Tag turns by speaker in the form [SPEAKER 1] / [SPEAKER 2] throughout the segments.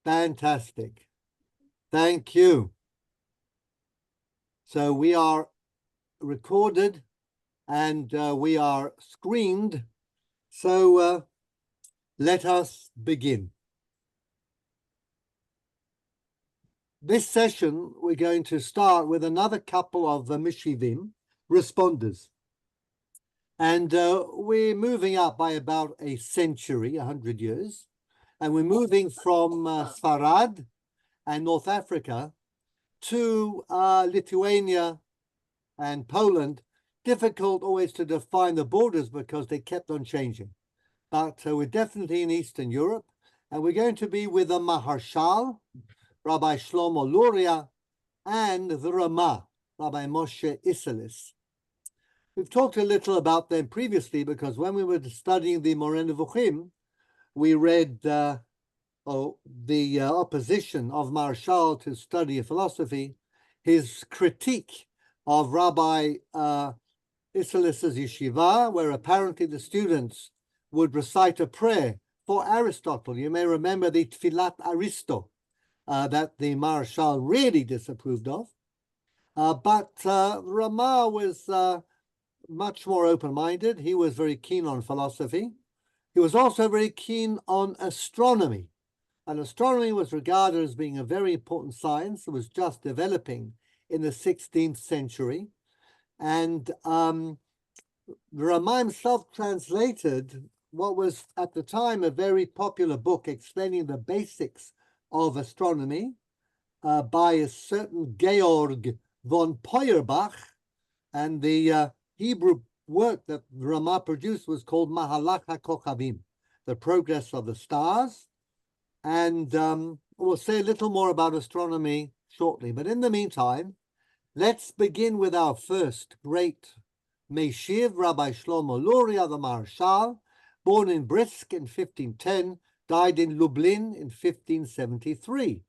[SPEAKER 1] Fantastic. Thank you. So we are recorded and we are screened. So let us begin. This session, we're going to start with another couple of Mishivim, responders. And we're moving up by about a century, 100 years. And we're moving from Sfarad and North Africa to Lithuania and Poland. Difficult always to define the borders because they kept on changing. But we're definitely in Eastern Europe. And we're going to be with the Maharshal, Rabbi Shlomo Luria, and the Ramah, Rabbi Moshe Isserles. We've talked a little about them previously because when we were studying the Moreh Nevuchim, we read the opposition of Maharshal to study philosophy, his critique of Rabbi Isserles' yeshiva, where apparently the students would recite a prayer for Aristotle. You may remember the Tfilat Aristo that the Maharshal really disapproved of. But Ramah was much more open-minded. He was very keen on philosophy. He was also very keen on astronomy. And astronomy was regarded as being a very important science that was just developing in the 16th century. And Ramah himself translated what was at the time a very popular book explaining the basics of astronomy by a certain Georg von Feuerbach. And the Hebrew work that Ramah produced was called Mahalach HaKochavim, the progress of the stars. And we'll say a little more about astronomy shortly. But in the meantime, let's begin with our first great Meshiv, Rabbi Shlomo Luria, the Maharshal, born in Brisk in 1510, died in Lublin in 1573.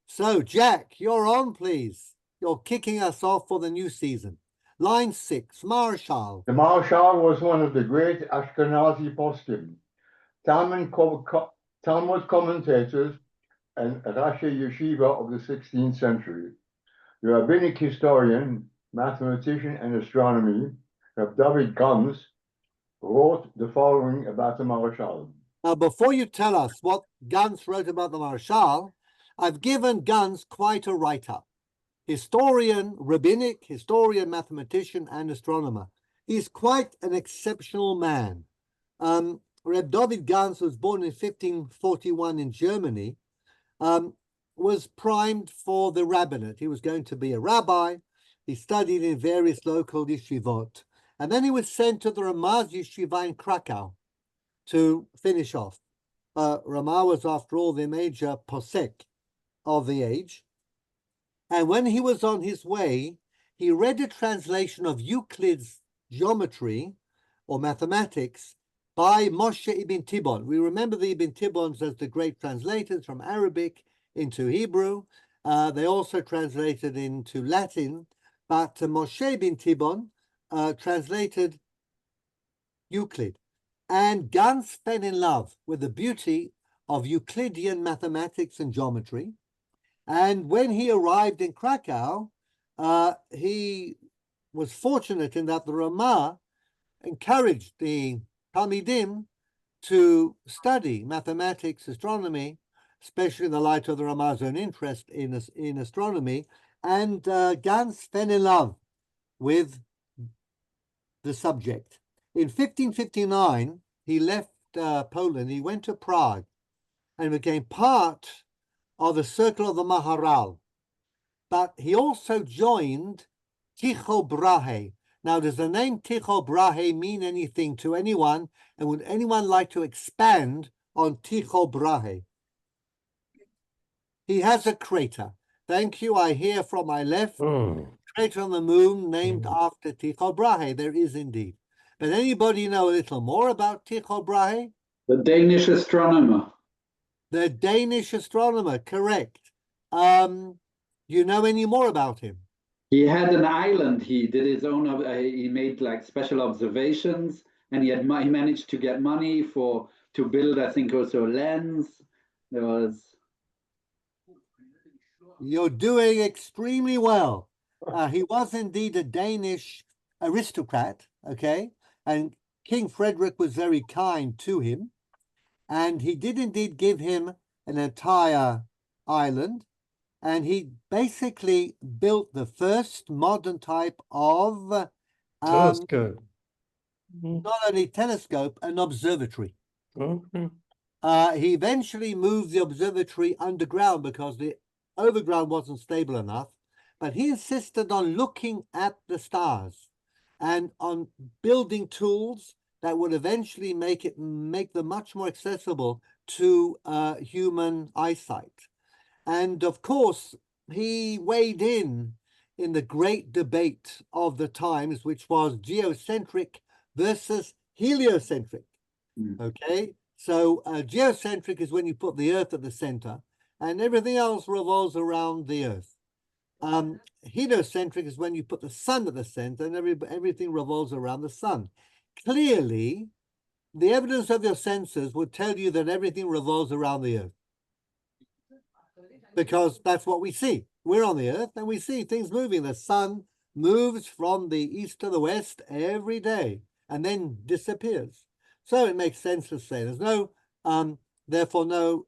[SPEAKER 1] So, Jack, you're on, please. You're kicking us off for the new season. Line 6, Maharshal.
[SPEAKER 2] The Maharshal was one of the great Ashkenazi poskim, Talmud commentators, and Rashi Yeshiva of the 16th century. The rabbinic historian, mathematician, and astronomy, Rabbi David Gans, wrote the following about the Maharshal.
[SPEAKER 1] Now, before you tell us what Gans wrote about the Maharshal, I've given Gans quite a write-up. Historian, rabbinic, historian, mathematician, and astronomer. He's quite an exceptional man. Reb David Gans was born in 1541 in Germany, was primed for the rabbinate. He was going to be a rabbi. He studied in various local yeshivot. And then he was sent to the Ramah's yeshiva in Krakow to finish off. Ramah was, after all, the major posek of the age. And when he was on his way, he read a translation of Euclid's geometry or mathematics by Moshe ibn Tibbon. We remember the Ibn Tibbons as the great translators from Arabic into Hebrew. They also translated into Latin, but Moshe ibn Tibbon translated Euclid. And Gans fell in love with the beauty of Euclidean mathematics and geometry. And when he arrived in Krakow, he was fortunate in that the Ramah encouraged the Talmidim to study mathematics, astronomy, especially in the light of the Ramah's own interest in astronomy. And Gans fell in love with the subject. In 1559, he left Poland. He went to Prague and became part of the circle of the Maharal. But he also joined Tycho Brahe. Now, does the name Tycho Brahe mean anything to anyone? And would anyone like to expand on Tycho Brahe? He has a crater. Thank you. I hear from my left, crater on the moon named after Tycho Brahe. There is indeed. But anybody know a little more about Tycho Brahe?
[SPEAKER 3] The Danish astronomer.
[SPEAKER 1] The Danish astronomer, correct. You know any more about him?
[SPEAKER 3] He had an island. He did his own. He made like special observations, and he managed to get money to build, I think, also a lens. There was
[SPEAKER 1] You're doing extremely well. He was indeed a Danish aristocrat, okay? And King Frederick was very kind to him. And he did indeed give him an entire island. And he basically built the first modern type of
[SPEAKER 4] Telescope.
[SPEAKER 1] not only telescope, an observatory.
[SPEAKER 4] Okay.
[SPEAKER 1] He eventually moved the observatory underground because the overground wasn't stable enough, but he insisted on looking at the stars and on building tools that would eventually make them much more accessible to human eyesight. And of course, he weighed in the great debate of the times, which was geocentric versus heliocentric. Okay, so geocentric is when you put the Earth at the center, and everything else revolves around the Earth. Heliocentric is when you put the sun at the center, and everything revolves around the sun. Clearly, the evidence of your senses would tell you that everything revolves around the Earth, because that's what we see. We're on the Earth, and we see things moving. The sun moves from the east to the west every day, and then disappears. So it makes sense to say there's no, therefore, no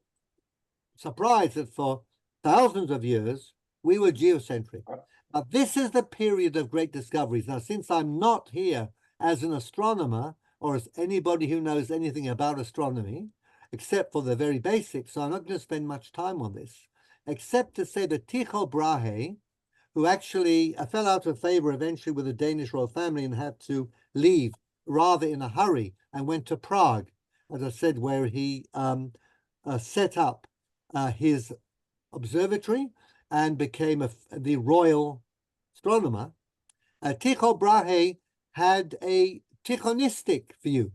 [SPEAKER 1] surprise that for thousands of years we were geocentric. But this is the period of great discoveries. Now, since I'm not here as an astronomer or as anybody who knows anything about astronomy, except for the very basics, so I'm not going to spend much time on this, except to say that Tycho Brahe, who actually fell out of favor eventually with the Danish royal family and had to leave rather in a hurry, and went to Prague, as I said, where he set up his observatory and became the royal astronomer. Tycho Brahe had a Tychonistic view.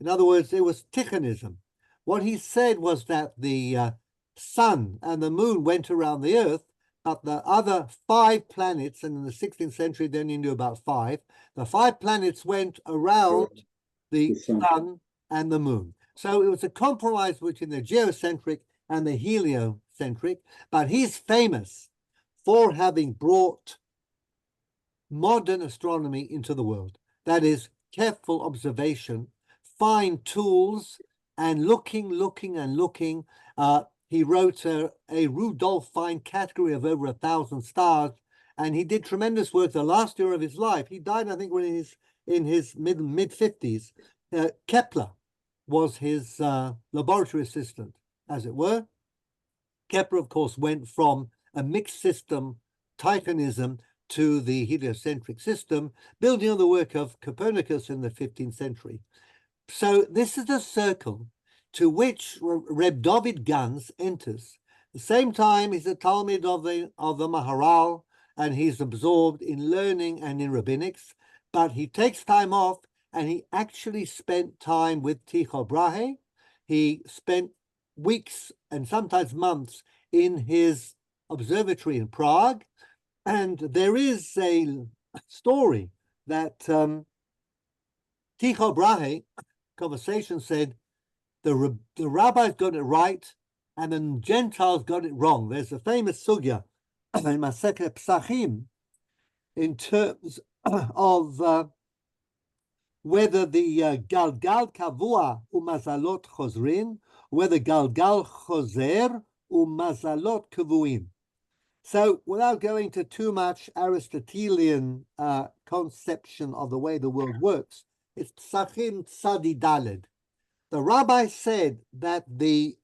[SPEAKER 1] In other words, it was Tychonism. What he said was that the sun and the moon went around the Earth, but the other 5 planets, and in the 16th century they only knew about 5, the 5 planets went around the sun and the moon. So it was a compromise between the geocentric and the heliocentric, but he's famous for having brought modern astronomy into the world. That is, careful observation, fine tools, and looking. He wrote a Rudolph Fine category of over 1,000 stars, and he did tremendous work the last year of his life. He died, I think, when in his mid-50s. Kepler was his laboratory assistant, as it were. Kepler, of course, went from a mixed system, Tychonism, to the heliocentric system, building on the work of Copernicus in the 15th century. So this is a circle to which Reb David Gans enters. At the same time, he's a Talmud of the Maharal, and he's absorbed in learning and in rabbinics, but he takes time off, and he actually spent time with Tycho Brahe. He spent weeks and sometimes months in his observatory in Prague, and there is a story that Tycho Brahe conversation said the rabbis got it right and the Gentiles got it wrong. There's a famous sugya in Masechet Psachim in terms of whether the Galgal Kavua umazalot chozrin, whether Galgal chozer umazalot kavuim. So without going to too much Aristotelian conception of the way the world works, it's Psachim Tzadi Daled. The rabbi said that the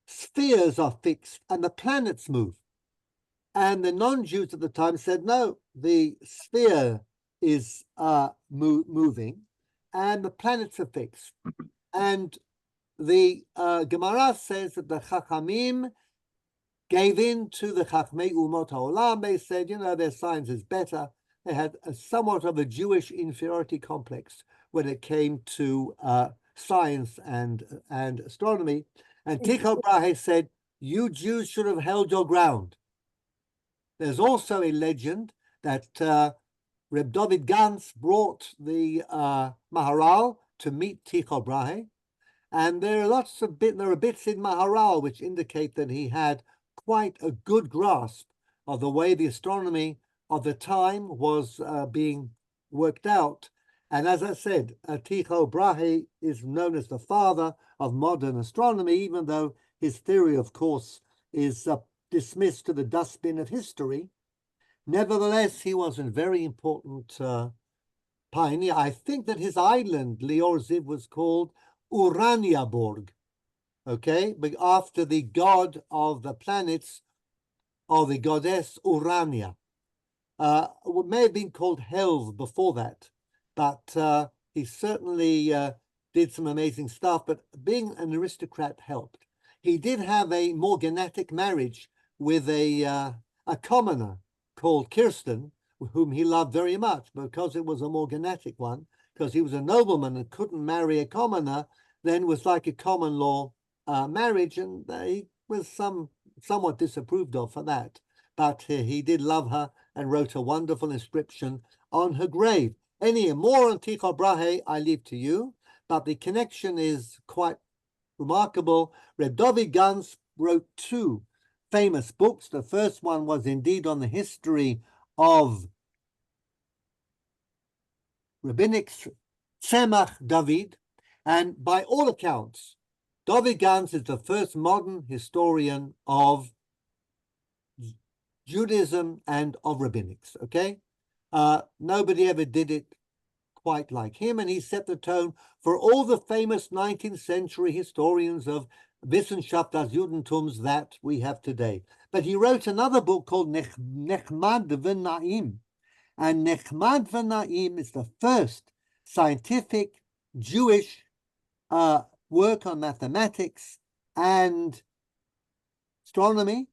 [SPEAKER 1] spheres are fixed and the planets move. And the non-Jews at the time said, no, the sphere is moving and the planets are fixed. And the Gemara says that the Chachamim gave in to the Chachmei Umot HaOlam. They said, their science is better. They had somewhat of a Jewish inferiority complex when it came to science and astronomy. And Tycho Brahe said, you Jews should have held your ground. There's also a legend that Reb David Gans brought the Maharal to meet Tycho Brahe. And there are bits in Maharal which indicate that he had quite a good grasp of the way the astronomy of the time was being worked out. And as I said, Tycho Brahe is known as the father of modern astronomy, even though his theory, of course, is dismissed to the dustbin of history. Nevertheless, he was a very important pioneer. I think that his island, Lior Ziv, was called Uraniaborg, okay, but after the god of the planets, or the goddess Urania. It may have been called Helv before that, but he certainly did some amazing stuff, but being an aristocrat helped. He did have a morganatic marriage with a commoner called Kirsten, whom he loved very much, because it was a morganatic one, because he was a nobleman and couldn't marry a commoner, then it was like a common law marriage, and he was somewhat disapproved of for that. But he did love her and wrote a wonderful inscription on her grave. Any more on Tycho Brahe, I leave to you, but the connection is quite remarkable. Reb Dovid Gans wrote two famous books. The first one was indeed on the history of rabbinic Tzemach David, and by all accounts, Dovid Gans is the first modern historian of Judaism and of rabbinics, okay? Nobody ever did it quite like him, and he set the tone for all the famous 19th century historians of Wissenschaft des Judentums that we have today. But he wrote another book called Nechmad v'Naim, and Nechmad v'Naim is the first scientific Jewish work on mathematics and astronomy.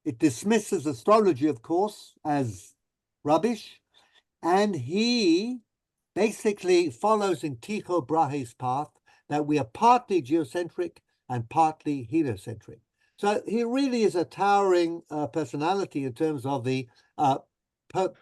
[SPEAKER 1] It dismisses astrology, of course, as rubbish, and he basically follows in Tycho Brahe's path that we are partly geocentric and partly heliocentric. So he really is a towering personality in terms of the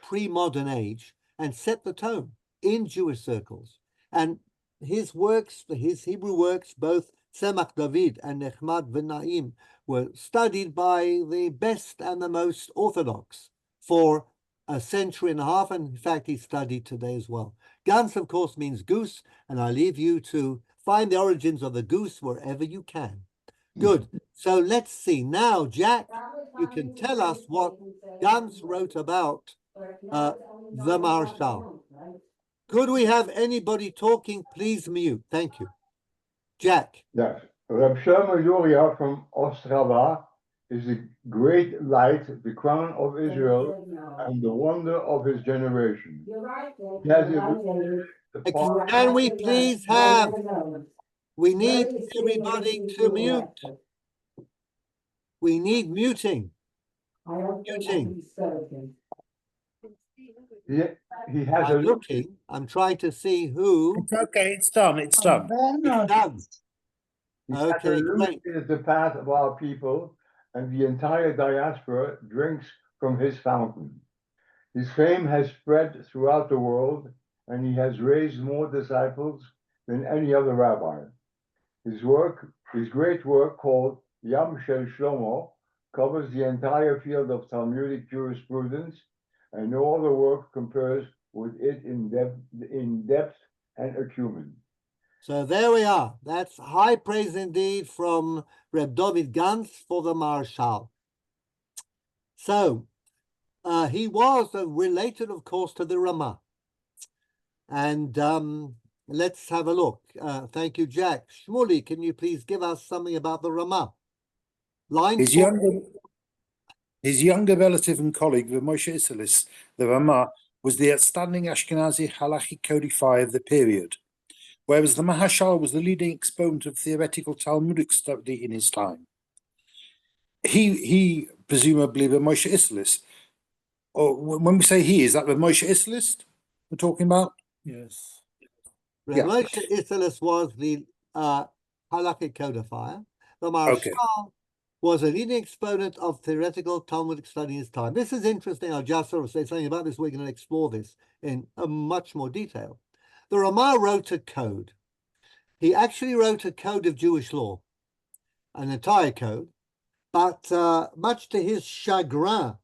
[SPEAKER 1] pre-modern age, and set the tone in Jewish circles. And his works, his Hebrew works, both Tzemach David and Nechmad v'Naim, were studied by the best and the most orthodox for a century and a half, and in fact he's studied today as well. Gans, of course, means goose, and I leave you to find the origins of the goose wherever you can. Good. So let's see. Now, Jack, you can tell us what Gans wrote about the Marshal. Could we have anybody talking? Please mute. Thank you. Jack.
[SPEAKER 2] Yes. Reb Shlomo Yuria from Ostrava is the great light, the crown of Israel, and the wonder of his generation.
[SPEAKER 1] Can we please have, we need everybody to mute. We need muting. Muting.
[SPEAKER 2] He has
[SPEAKER 1] I'm looking. I'm trying to see who.
[SPEAKER 4] It's okay. It's done. It's done.
[SPEAKER 1] It's done.
[SPEAKER 2] He
[SPEAKER 1] Okay,
[SPEAKER 2] has
[SPEAKER 1] great.
[SPEAKER 2] illuminated the path of our people, and the entire diaspora drinks from his fountain. His fame has spread throughout the world, and he has raised more disciples than any other rabbi. His great work called Yam Shel Shlomo, covers the entire field of Talmudic jurisprudence, and no other work compares with it in depth and acumen.
[SPEAKER 1] So there we are. That's high praise indeed from Reb Dovid Gans for the Marshal. So he was related, of course, to the Ramah. And let's have a look. Thank you, Jack. Shmuley, can you please give us something about the Ramah?
[SPEAKER 5] His younger relative and colleague, the Moshe Isserles, the Ramah, was the outstanding Ashkenazi halachic codifier of the period, whereas the Mahashal was the leading exponent of theoretical Talmudic study in his time. He presumably, the Moshe Isserles, or when we say he, is that the Moshe Isserles we're talking about?
[SPEAKER 4] Yes.
[SPEAKER 1] Yeah. Moshe Isserles was the halachic codifier. The Marshal was a leading exponent of theoretical Talmudic study in his time. This is interesting. I'll just sort of say something about this. We're going to explore this in much more detail. The Ramah wrote a code. He actually wrote a code of Jewish law, an entire code, But much to his chagrin,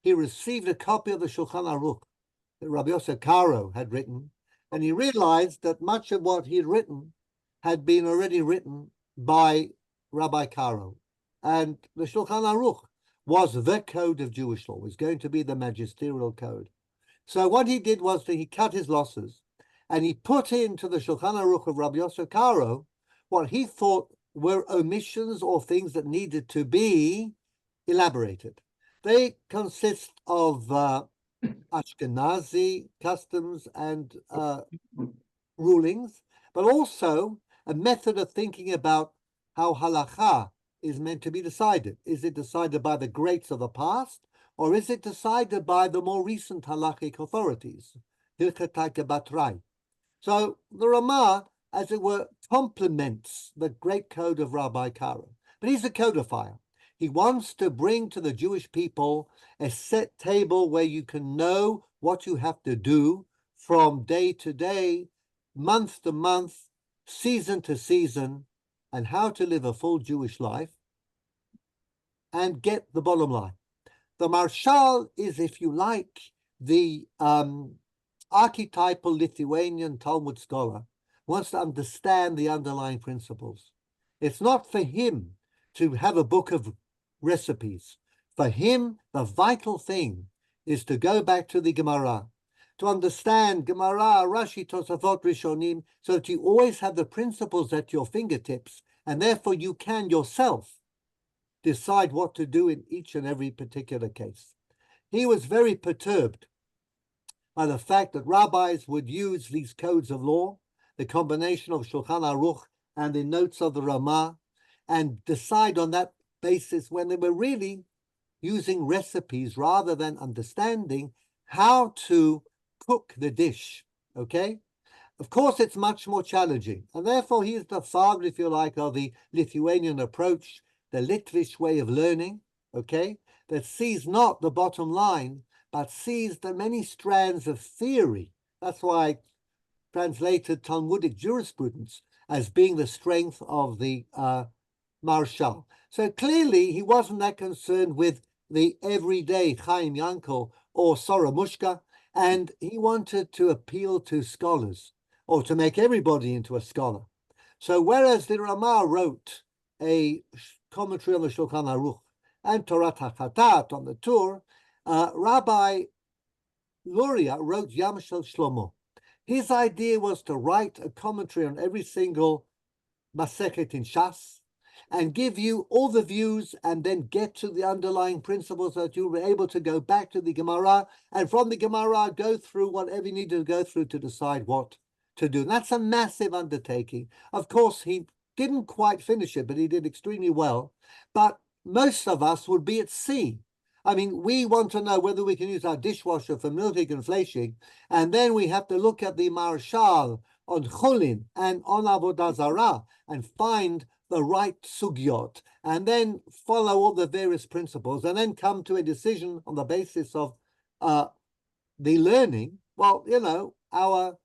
[SPEAKER 1] he received a copy of the Shulchan Aruch that Rabbi Yosef Karo had written, and he realized that much of what he had written had been already written by Rabbi Karo. And the Shulchan Aruch was the code of Jewish law, was going to be the magisterial code. So what he did was that he cut his losses, and he put into the Shulchan Aruch of Rabbi Yosef Karo what he thought were omissions or things that needed to be elaborated. They consist of Ashkenazi customs and rulings, but also a method of thinking about how halakha is meant to be decided. Is it decided by the greats of the past, or is it decided by the more recent halakhic authorities? So the Ramah, as it were, complements the great code of Rabbi Karo. But he's a codifier. He wants to bring to the Jewish people a set table where you can know what you have to do from day to day, month to month, season to season, and how to live a full Jewish life and get the bottom line. The Marshal is, if you like, the archetypal Lithuanian Talmud scholar, wants to understand the underlying principles. It's not for him to have a book of recipes. For him, the vital thing is to go back to the Gemara, to understand Gemara, Rashi, Tosafot, Rishonim, so that you always have the principles at your fingertips, and therefore you can yourself decide what to do in each and every particular case. He was very perturbed by the fact that rabbis would use these codes of law, the combination of Shulchan Aruch and the notes of the Ramah, and decide on that basis when they were really using recipes rather than understanding how to cook the dish, okay? Of course, it's much more challenging, and therefore he is the father, if you like, of the Lithuanian approach, the Litvish way of learning, okay, that sees not the bottom line, but sees the many strands of theory. That's why I translated Talmudic jurisprudence as being the strength of the Marshal. So clearly, he wasn't that concerned with the everyday Chaim Yankel or Soromushka, and he wanted to appeal to scholars, or to make everybody into a scholar. So whereas the Ramah wrote a commentary on the Shulchan Aruch and Torah HaChatat on the Tur, Rabbi Luria wrote Yam Shel Shlomo. His idea was to write a commentary on every single Masechet in Shas and give you all the views and then get to the underlying principles so that you were able to go back to the Gemara and from the Gemara go through whatever you needed to go through to decide what to do. And that's a massive undertaking. Of course, he didn't quite finish it, but he did extremely well. But most of us would be at sea. I mean, we want to know whether we can use our dishwasher for milking and fleshing, and then we have to look at the Marshal on Chulin and on Avodah Zarah and find the right sugyot, and then follow all the various principles, and then come to a decision on the basis of the learning. Well, you know, our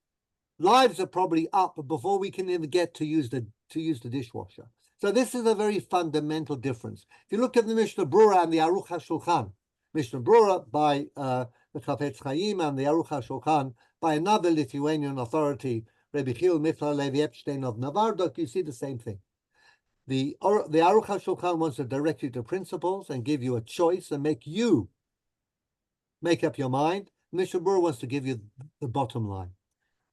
[SPEAKER 1] lives are probably up before we can even get to use the dishwasher. So this is a very fundamental difference. If you look at the Mishnah Brura and the Aruch HaShulchan, Mishnah Brura by the Chafetz Chaim and the Aruch HaShulchan by another Lithuanian authority, Rabbi Chil Mifla Levi Epstein of Navardok, you see the same thing. The Aruch HaShulchan wants to direct you to principles and give you a choice and make you make up your mind. Mishnah Brura wants to give you the bottom line.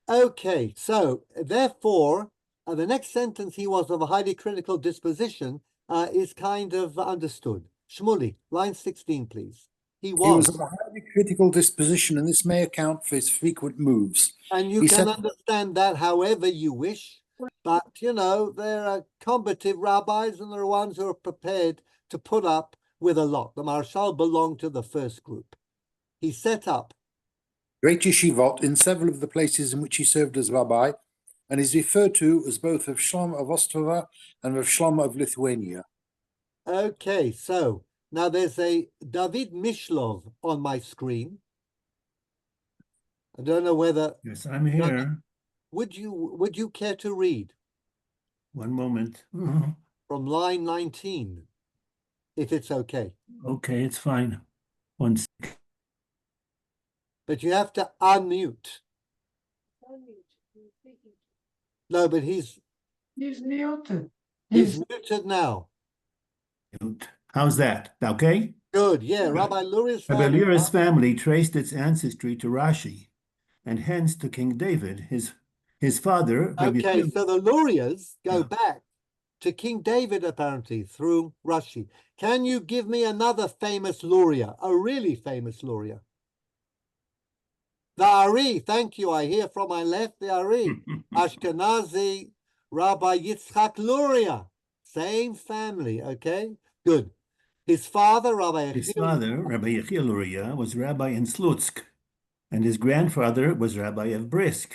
[SPEAKER 1] Okay, so therefore, the next sentence, he was of a highly critical disposition, is kind of understood. Shmuley, line 16, please. He was
[SPEAKER 5] of a highly critical disposition, and this may account for his frequent moves.
[SPEAKER 1] And you can understand that however you wish, but, you know, there are combative rabbis and there are ones who are prepared to put up with a lot. The Marshal belonged to the first group. He set up
[SPEAKER 5] great yeshivot in several of the places in which he served as rabbi, and is referred to as both of Shlomo of Ostrava and of Shlomo of Lithuania.
[SPEAKER 1] Okay, so now there's a David Mishlov on my screen. I don't know whether...
[SPEAKER 4] Yes, I'm here.
[SPEAKER 1] Would you care to read?
[SPEAKER 4] One moment.
[SPEAKER 1] From line 19. if it's okay.
[SPEAKER 4] Okay, it's fine. One
[SPEAKER 1] But you have to unmute. No, but he's
[SPEAKER 6] muted.
[SPEAKER 1] muted now.
[SPEAKER 4] second. How's that? Okay?
[SPEAKER 1] Good, yeah. Rabbi Luri's
[SPEAKER 4] Rabbi
[SPEAKER 1] family.
[SPEAKER 4] Lura's family traced its ancestry to Rashi, and hence to King David, his father. Rabbi
[SPEAKER 1] Okay,
[SPEAKER 4] Yechiel.
[SPEAKER 1] so the Lurias go
[SPEAKER 4] Yeah.
[SPEAKER 1] back to King David apparently through Rashi. Can you give me another famous Luria, a really famous Luria? The Ari, thank you. I hear from my left the Ari. Ashkenazi Rabbi Yitzchak Luria. Same family, okay? Good. His father, Rabbi
[SPEAKER 4] His
[SPEAKER 1] Yechiel,
[SPEAKER 4] father, Rabbi Yechiel Luria, was rabbi in Slutsk, and his grandfather was rabbi of Brisk.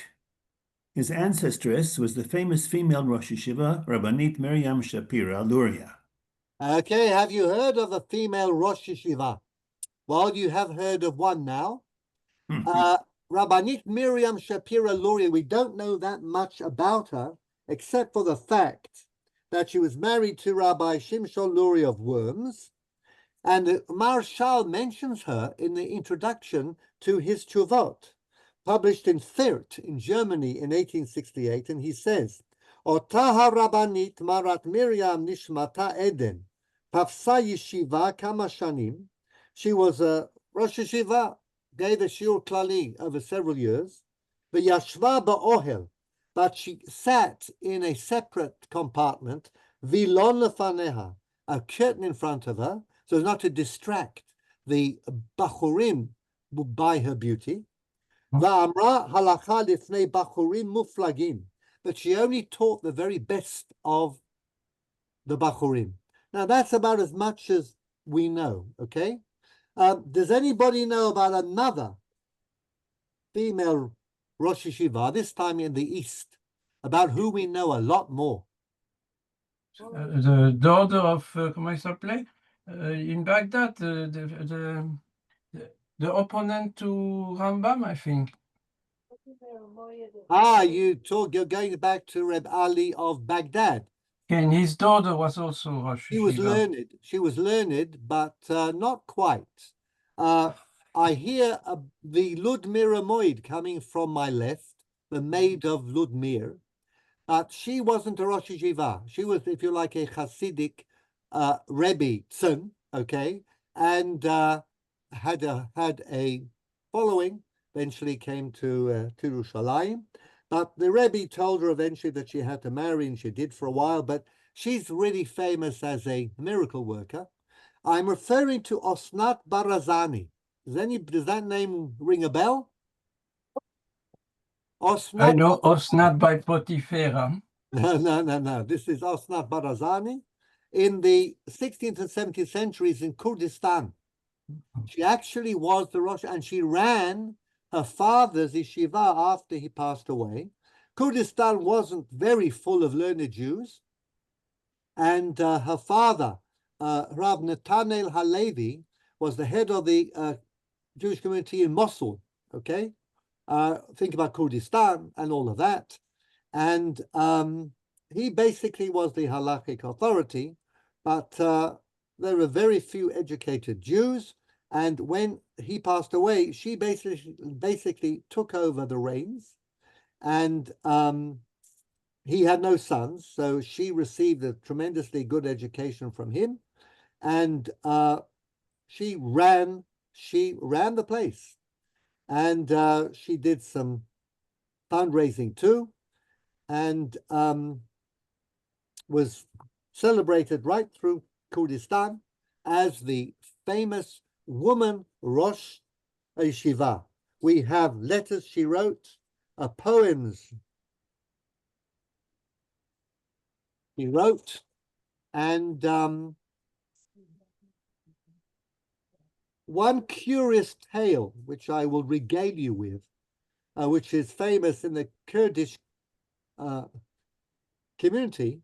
[SPEAKER 4] His ancestress was the famous female Rosh Yeshiva, Rabbanit Miriam Shapira Luria.
[SPEAKER 1] Okay, have you heard of the female Rosh Yeshiva? Well, you have heard of one now. Rabbanit Miriam Shapira Luria, we don't know that much about her, except for the fact that she was married to Rabbi Shimshon Luria of Worms, and the Marshal mentions her in the introduction to his Tshuvot, published in Thirt in Germany in 1868, and he says, Ota Rabbanit Marat Miriam Nishmata Eden, Tafsa Yeshiva Kama Shanim. She was a Rosh Yeshiva, gave a Shiur Klali over several years. V'yashva ba'ohel, but she sat in a separate compartment, vilon lefaneha, a curtain in front of her, so as not to distract the bachurim by her beauty. Va'amra halacha lifnei bachurim muflagim, but she only taught the very best of the bachurim. Now that's about as much as we know, okay? Does anybody know about another female Rosh Yeshiva, this time in the East, about who we know a lot more?
[SPEAKER 6] The daughter of, comment il s'appelait? In Baghdad, the opponent to Rambam, I think.
[SPEAKER 1] You're going back to Reb Ali of Baghdad.
[SPEAKER 6] And his daughter was also Rosh
[SPEAKER 1] She was
[SPEAKER 6] Yeshiva.
[SPEAKER 1] learned, but not quite. I hear the Ludmira Moed coming from my left, the maid of Ludmir, but she wasn't a Rosh Yeshiva. She was, if you like, a Hasidic Rebbe Tzon, okay, and had a following. Eventually came to Yerushalayim, but the Rebbe told her eventually that she had to marry, and she did for a while. But she's really famous as a miracle worker. I'm referring to Osnat Barazani. Does that name ring a bell? Osnat.
[SPEAKER 6] I know Osnat by Potifera.
[SPEAKER 1] No. This is Osnat Barazani. In the 16th and 17th centuries in Kurdistan, she actually was the Rosh, and she ran her father's yeshiva after he passed away. Kurdistan wasn't very full of learned Jews, and her father, Rav Netanel Halevi, was the head of the Jewish community in Mosul, okay? Think about Kurdistan and all of that. And he basically was the halakhic authority, but there were very few educated Jews. And when he passed away, she basically took over the reins, and he had no sons, so she received a tremendously good education from him, and she ran the place, and she did some fundraising too, and was celebrated right through Kurdistan as the famous woman Rosh Yeshiva. We have letters she wrote, poems he wrote, and one curious tale which I will regale you with, which is famous in the Kurdish community,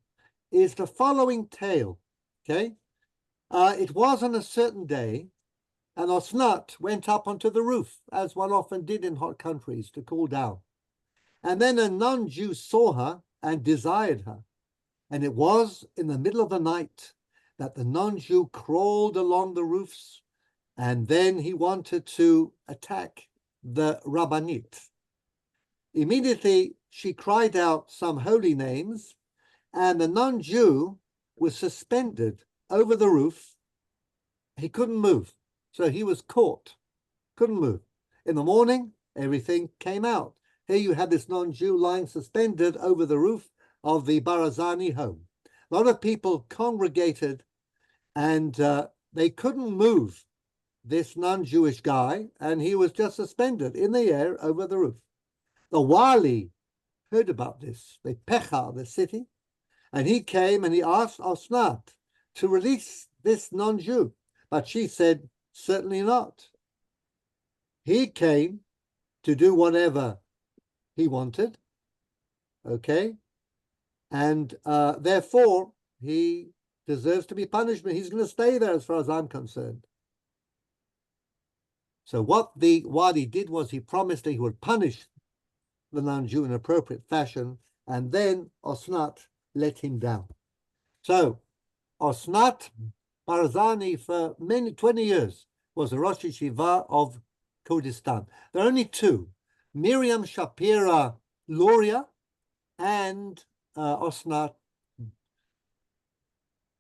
[SPEAKER 1] is the following tale, okay? It was on a certain day, and Osnat went up onto the roof, as one often did in hot countries, to cool down. And then a non-Jew saw her and desired her. And it was in the middle of the night. that the non-Jew crawled along the roofs, and then he wanted to attack the Rabbanit. Immediately, she cried out some holy names, and the non-Jew was suspended over the roof. He couldn't move, so he was caught, couldn't move. In the morning, everything came out. Here you had this non-Jew lying suspended over the roof of the Barazani home. A lot of people congregated, and they couldn't move this non-Jewish guy, and he was just suspended in the air over the roof. The Wali heard about this, the Pecha, the city, and he came and he asked Osnat to release this non-Jew, but she said, certainly not. He came to do whatever he wanted, okay? And therefore, he deserves to be punished, but he's going to stay there as far as I'm concerned. So what the Wali did was he promised that he would punish the non-Jew in appropriate fashion, and then Osnat let him down. So Osnat Barazani for 20 years was the Rosh Yeshiva of Kurdistan. There are only two, Miriam Shapira Luria and Osnat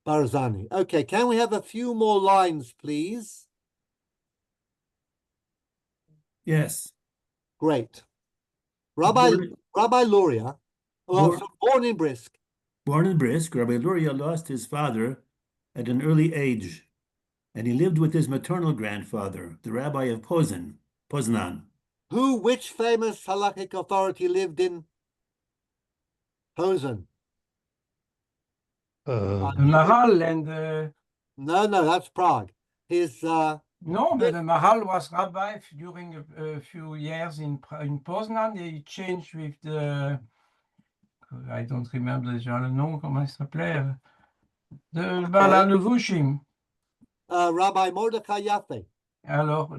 [SPEAKER 1] Barazani. Okay, can we have a few more lines, please?
[SPEAKER 4] Yes.
[SPEAKER 1] Great. Rabbi Luria, born in Brisk.
[SPEAKER 4] Born in Brisk, Rabbi Luria lost his father at an early age, and he lived with his maternal grandfather, the Rabbi of Poznan.
[SPEAKER 1] Which famous halakhic authority lived in Poznan?
[SPEAKER 6] The Mahal and
[SPEAKER 1] No, that's Prague. His
[SPEAKER 6] no, but the Mahal was rabbi during a few years in Poznan. He changed with the, I don't remember déjà le nom, comment il s'appelait, the Balanuvushim.
[SPEAKER 1] Rabbi Mordechai Yaffe.
[SPEAKER 6] Alors,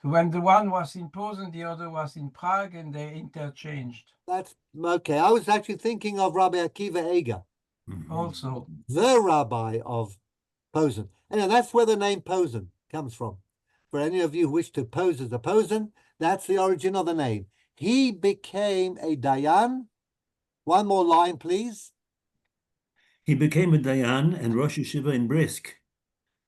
[SPEAKER 6] when the one was in Poznan, the other was in Prague, and they interchanged.
[SPEAKER 1] That's okay. I was actually thinking of Rabbi Akiva Eger.
[SPEAKER 6] Also.
[SPEAKER 1] The rabbi of Poznan. And that's where the name Poznan comes from. For any of you who wish to pose as a Poznan, that's the origin of the name. He became a Dayan. One more line, please.
[SPEAKER 4] He became a Dayan and Rosh Yeshiva in Brisk,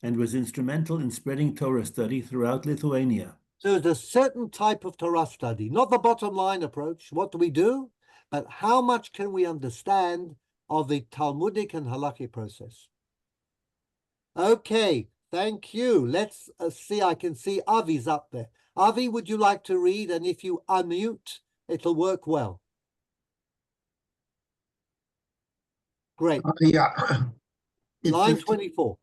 [SPEAKER 4] and was instrumental in spreading Torah study throughout Lithuania.
[SPEAKER 1] So there's a certain type of Torah study, not the bottom line approach, what do we do, but how much can we understand of the Talmudic and halakhic process. Okay, thank you. Let's see, I can see Avi's up there. Avi, would you like to read? And if you unmute, it'll work well. Great.
[SPEAKER 7] Yeah.
[SPEAKER 1] Line 24.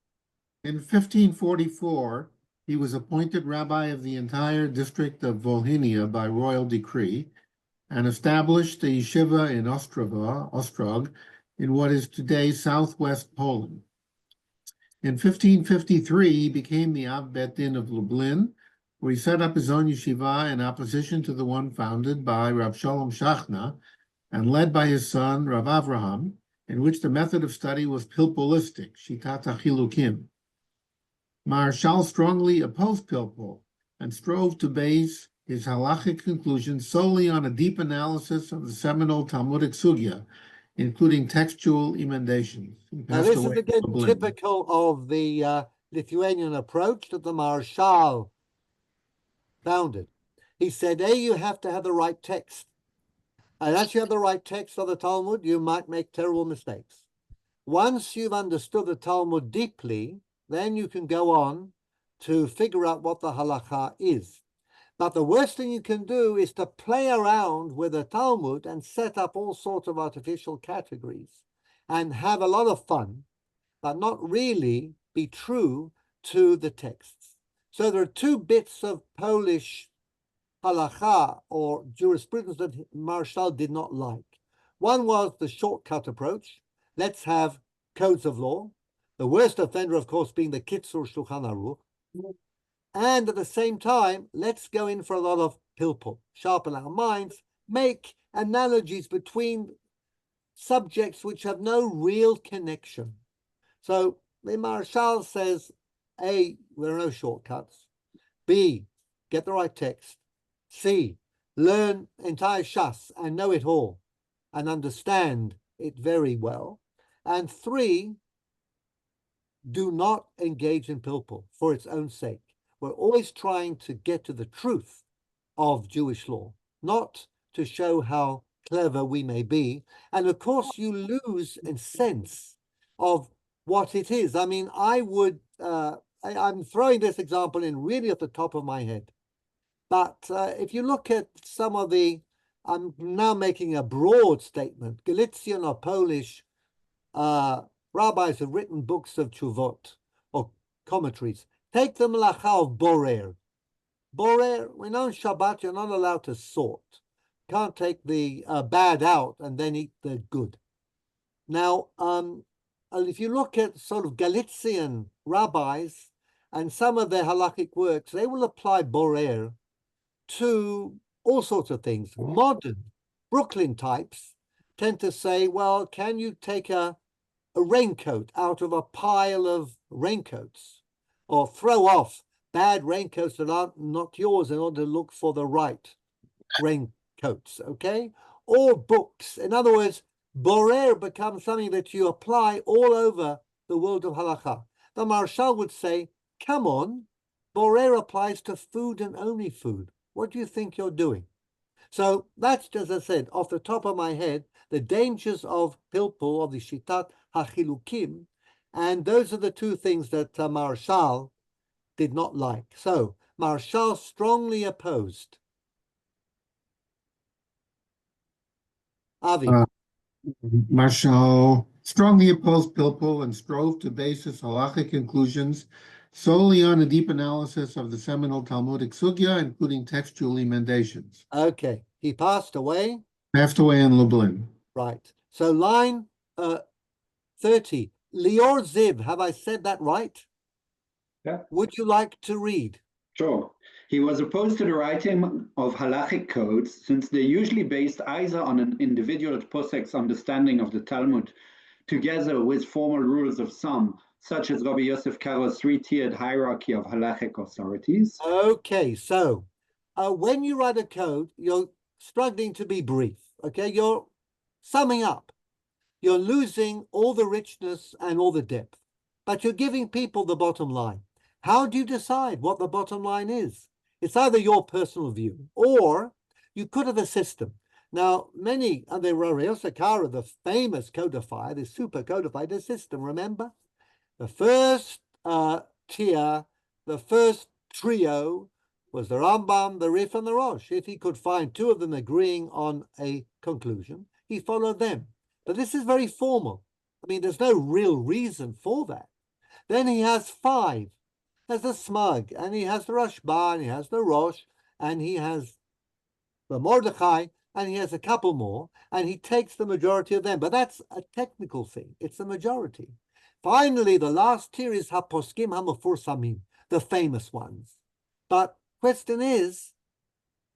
[SPEAKER 7] In 1544, he was appointed rabbi of the entire district of Volhynia by royal decree and established the yeshiva in Ostrog, in what is today southwest Poland. In 1553, he became the Av Bet Din of Lublin, where he set up his own yeshiva in opposition to the one founded by Rav Shalom Shachna and led by his son Rav Avraham, in which the method of study was pilpolistic, shitat hachilukim. Maharshal strongly opposed pilpul and strove to base his halachic conclusions solely on a deep analysis of the seminal Talmudic sugya, including textual emendations.
[SPEAKER 1] Now this is again typical of the Lithuanian approach that the Maharshal founded. He said, A, you have to have the right text. And as you have the right text of the Talmud, you might make terrible mistakes. Once you've understood the Talmud deeply, then you can go on to figure out what the halakha is. But the worst thing you can do is to play around with the Talmud and set up all sorts of artificial categories and have a lot of fun, but not really be true to the texts. So there are two bits of Polish halakha or jurisprudence that Maharshal did not like. One was the shortcut approach. Let's have codes of law. The worst offender, of course, being the Kitzur Shulchan Aruch. And at the same time, let's go in for a lot of pilpul, sharpen our minds, make analogies between subjects which have no real connection. So the Maharshal says, A, there are no shortcuts. B, get the right text. C, learn entire Shas and know it all and understand it very well. And 3, do not engage in pilpul for its own sake. We're always trying to get to the truth of Jewish law, not to show how clever we may be. And of course, you lose a sense of what it is. I mean, I'm throwing this example in really at the top of my head. But if you look at some of I'm now making a broad statement, Galician or Polish rabbis have written books of tshuvot or commentaries. Take the melacha of borer. Borer, we know in Shabbat you're not allowed to sort. Can't take the bad out and then eat the good. Now, if you look at sort of Galician rabbis and some of their halakhic works, they will apply borer to all sorts of things. Modern Brooklyn types tend to say, well, can you take a raincoat out of a pile of raincoats, or throw off bad raincoats that are not yours in order to look for the right raincoats, okay? Or books. In other words, borer becomes something that you apply all over the world of halakha. The Maharshal would say, come on, borer applies to food and only food. What do you think you're doing? So that's, as I said, off the top of my head, the dangers of pilpul, of the shitat hachilukim, and those are the two things that Maharshal did not like. So Maharshal strongly opposed. Avi.
[SPEAKER 7] Maharshal strongly opposed pilpul and strove to base his halachic conclusions solely on a deep analysis of the seminal Talmudic sugya, including textual emendations.
[SPEAKER 1] Okay, he passed away.
[SPEAKER 7] Passed away in Lublin.
[SPEAKER 1] Right. So line 30. Lior Ziv, have I said that right?
[SPEAKER 3] Yeah.
[SPEAKER 1] Would you like to read?
[SPEAKER 3] Sure. He was opposed to the writing of halachic codes, since they're usually based either on an individual posek's understanding of the Talmud, together with formal rules of thumb, such as Rabbi Yosef Karo's 3-tiered hierarchy of halachic authorities.
[SPEAKER 1] Okay, so when you write a code, you're struggling to be brief, okay? You're summing up. You're losing all the richness and all the depth, but you're giving people the bottom line. How do you decide what the bottom line is? It's either your personal view, or you could have a system. Now, many, the Rabbi Yosef Karo, the famous codifier, the super codified a system, remember? The first tier, the first trio was the Rambam, the Rif, and the Rosh. If he could find two of them agreeing on a conclusion, he followed them. But this is very formal. I mean, there's no real reason for that. Then he has 5. There's the Smug, and he has the Rashba, and he has the Rosh, and he has the Mordechai, and he has a couple more, and he takes the majority of them. But that's a technical thing. It's the majority. Finally, the last tier is HaPoskim HaMefursamim, the famous ones. But question is,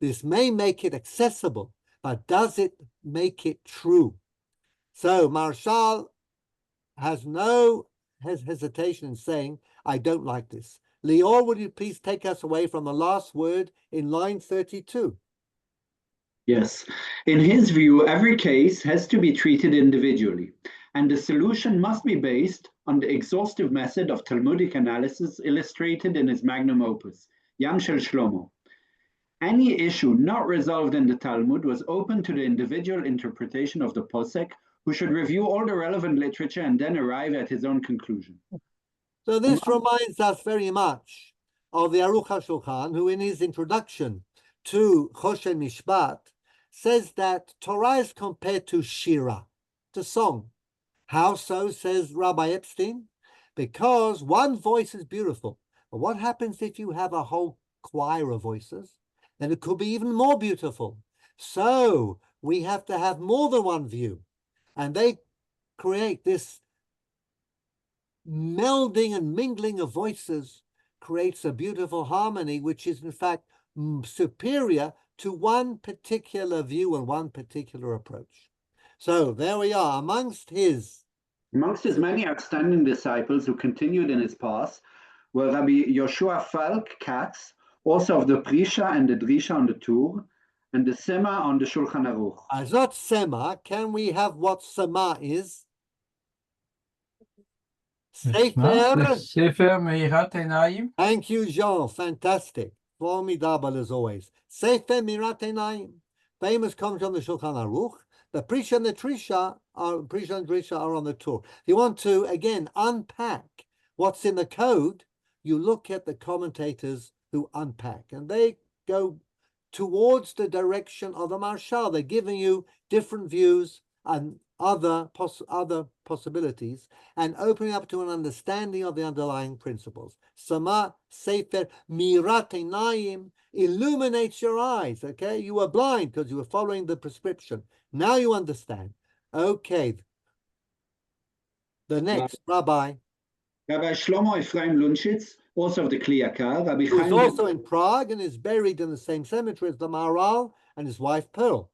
[SPEAKER 1] this may make it accessible, but does it make it true? So Maharshal has no hesitation in saying, I don't like this. Lior, would you please take us away from the last word in line 32?
[SPEAKER 3] Yes. In his view, every case has to be treated individually, and the solution must be based on the exhaustive method of Talmudic analysis illustrated in his magnum opus, Yam Shel Shlomo. Any issue not resolved in the Talmud was open to the individual interpretation of the posek, who should review all the relevant literature and then arrive at his own conclusion.
[SPEAKER 1] So this reminds us very much of the Aruch HaShulchan, who in his introduction to Choshen Mishpat says that Torah is compared to Shira, to song. How so, says Rabbi Epstein? Because one voice is beautiful. But what happens if you have a whole choir of voices? Then it could be even more beautiful. So we have to have more than one view. And they create this melding and mingling of voices, creates a beautiful harmony, which is in fact superior to one particular view and one particular approach. So there we are. Amongst his
[SPEAKER 3] Amongst his many outstanding disciples who continued in his path were Rabbi Yoshua Falk Katz, also of the Prisha and the Drisha on the Tur, and the Sema on the Shulchan Aruch.
[SPEAKER 1] Azot Sema, can we have what Sema is? Sefer.
[SPEAKER 6] Sefer Meirat Einayim.
[SPEAKER 1] Thank you, Jean. Fantastic. Formidable as always. Sefer Mirat Einayim. Famous comes on the Shulchan Aruch. The Prisha and the Drisha are on the Tur. If you want to, again, unpack what's in the code, you look at the commentators who unpack, and they go towards the direction of the Marshal. They're giving you different views and other possibilities and opening up to an understanding of the underlying principles. Sama Sefer Mirat Einayim illuminates your eyes, okay? You were blind because you were following the prescription. Now you understand. Okay. The next, Rabbi.
[SPEAKER 3] Rabbi Shlomo Ephraim Lunchitz, also of the Kli Yakar, Rabbi
[SPEAKER 1] Who's
[SPEAKER 3] Chaim
[SPEAKER 1] also in Prague and is buried in the same cemetery as the Maharal and his wife Pearl.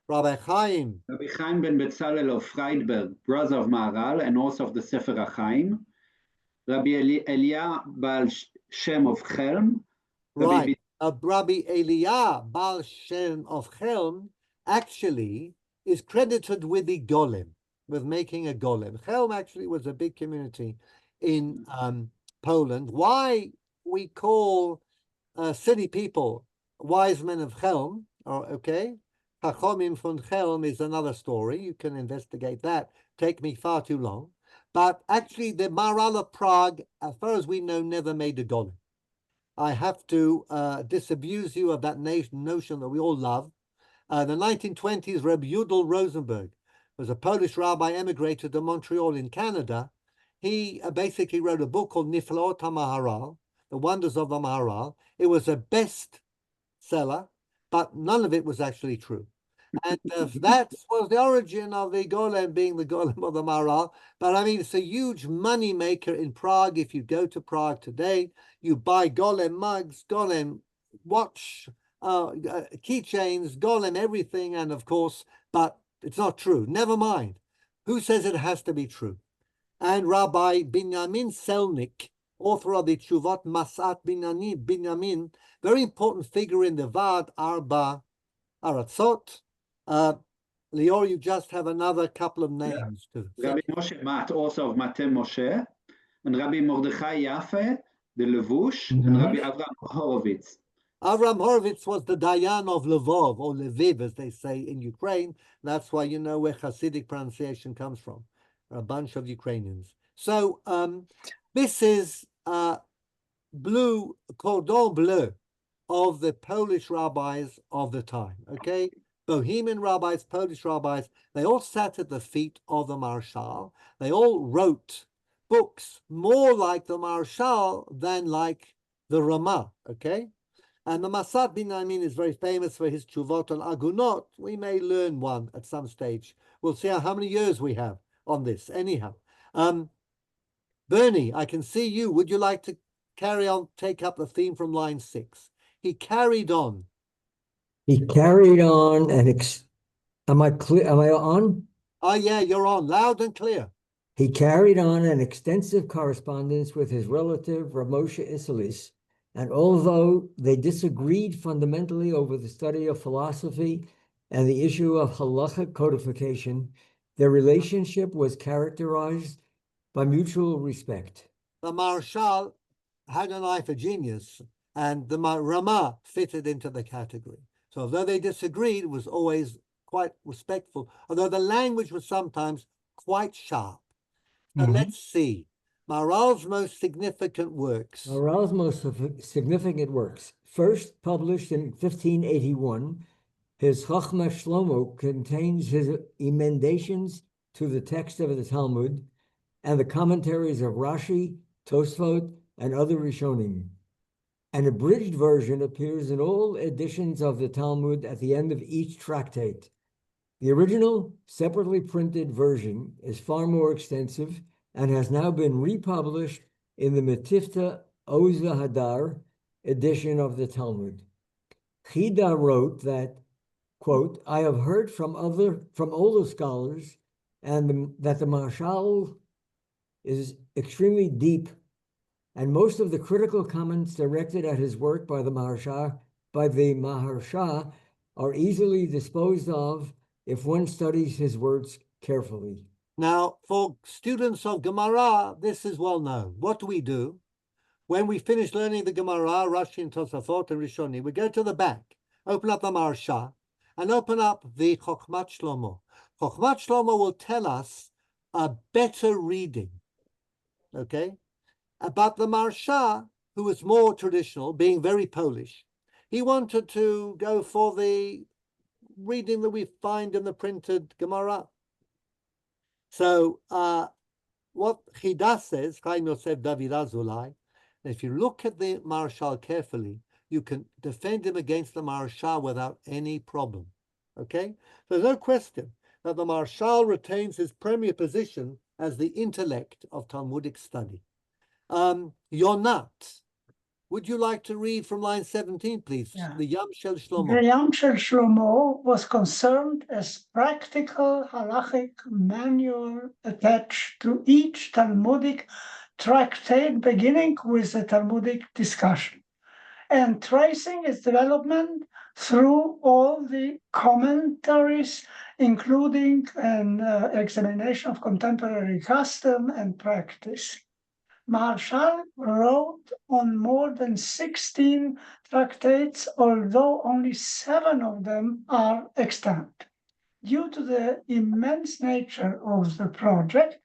[SPEAKER 1] Rabbi Chaim.
[SPEAKER 3] Rabbi Chaim ben Betzalel of Friedberg, brother of Maharal and also of the Sefer HaChaim. Rabbi Elia Baal Shem of Chelm.
[SPEAKER 1] Right. Rabbi Elia Baal Shem of Chelm actually is credited with the golem, with making a golem. Chelm actually was a big community in Poland. Why we call city people wise men of Chelm, okay? Chachomim von Chelm is another story. You can investigate that. Take me far too long. But actually, the Maharal of Prague, as far as we know, never made a golem. I have to disabuse you of that notion that we all love. The 1920s, Rabbi Yudel Rosenberg was a Polish rabbi, emigrated to Montreal in Canada. He basically wrote a book called Niflaot HaMaharal, The Wonders of the Maharal. It was a bestseller, but none of it was actually true. And that was the origin of the golem being the golem of the Maharal. But I mean, it's a huge money maker in Prague. If you go to Prague today, you buy golem mugs, golem watch, keychains, golem everything, and of course, but it's not true. Never mind. Who says it has to be true? And Rabbi Binyamin Selnik, author of the Tshuvot Masat Binyamin, very important figure in the Vad Arba Aratzot. Lior, you just have another couple of names.
[SPEAKER 3] Yeah. Rabbi Moshe Mat, also of Matem Moshe, and Rabbi Mordechai Yafe, the Levush, and Rabbi Avram Horovitz.
[SPEAKER 1] Avram Horovitz was the Dayan of Lvov, or Lviv, as they say in Ukraine. That's why you know where Hasidic pronunciation comes from. A bunch of Ukrainians. So this is blue, cordon bleu of the Polish rabbis of the time, okay? Bohemian rabbis, Polish rabbis, they all sat at the feet of the Marshal. They all wrote books more like the Marshal than like the Ramah, okay? And the Masat Binyamin is very famous for his Tshuvot al Agunot. We may learn one at some stage. We'll see how many years we have on this. Anyhow, Bernie, I can see you. Would you like to carry on, take up the theme from line 6? He carried on.
[SPEAKER 8] He carried on and am I clear? Am I on?
[SPEAKER 1] Oh yeah, you're on, loud and clear.
[SPEAKER 8] He carried on an extensive correspondence with his relative Rav Moshe Isserles, and although they disagreed fundamentally over the study of philosophy and the issue of halachic codification, their relationship was characterized by mutual respect.
[SPEAKER 1] The Marshal had an eye for genius, and the Ramah fitted into the category. So although they disagreed, it was always quite respectful, although the language was sometimes quite sharp. So let's see. Maharal's most significant works.
[SPEAKER 8] Maharal's most significant works. First published in 1581, his Chachma Shlomo contains his emendations to the text of the Talmud and the commentaries of Rashi, Tosfot, and other Rishonim. An abridged version appears in all editions of the Talmud at the end of each tractate. The original, separately printed version is far more extensive and has now been republished in the Metifta Oza Hadar edition of the Talmud. Chida wrote that, quote, I have heard from older scholars and that the Marshal is extremely deep, and most of the critical comments directed at his work by the Maharsha are easily disposed of if one studies his words carefully.
[SPEAKER 1] Now, for students of Gemara, this is well known. What do? When we finish learning the Gemara, Rashi and Tosafot and Rishoni, we go to the back, open up the Maharsha, and open up the Chokhmat Shlomo. Chokhmat Shlomo will tell us a better reading, okay? About the Maharsha, who was more traditional, being very Polish, he wanted to go for the reading that we find in the printed Gemara. So what Chidas says, Chaim Yosef David Azulai, if you look at the Maharshal carefully, you can defend him against the Maharsha without any problem. Okay? There's no question that the Maharshal retains his premier position as the intellect of Talmudic study. Yonat, would you like to read from line 17, please?
[SPEAKER 9] Yeah.
[SPEAKER 1] The Yam Shel Shlomo.
[SPEAKER 9] The Yam Shel Shlomo was concerned as practical halachic manual attached to each Talmudic tractate, beginning with a Talmudic discussion and tracing its development through all the commentaries, including an examination of contemporary custom and practice. Maharshal wrote on more than 16 tractates, although only 7 of them are extant. Due to the immense nature of the project,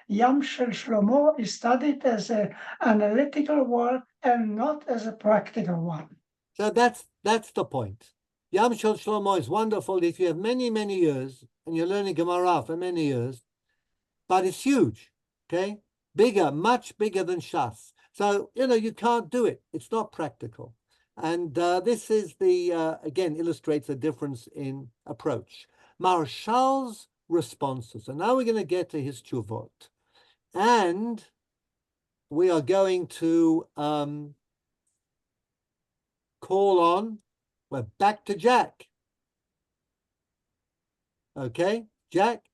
[SPEAKER 9] Yam Shel Shlomo is studied as an analytical work and not as a practical one.
[SPEAKER 1] So that's the point. Yam Shel Shlomo is wonderful if you have many, many years and you're learning Gemara for many years, but it's huge, okay? Bigger, much bigger than Shas. So, you can't do it. It's not practical. And this is again, illustrates a difference in approach. Maharshal's responses. So now we're going to get to his tshuvot. And we are going to call on, we're back to Jack. Okay, Jack?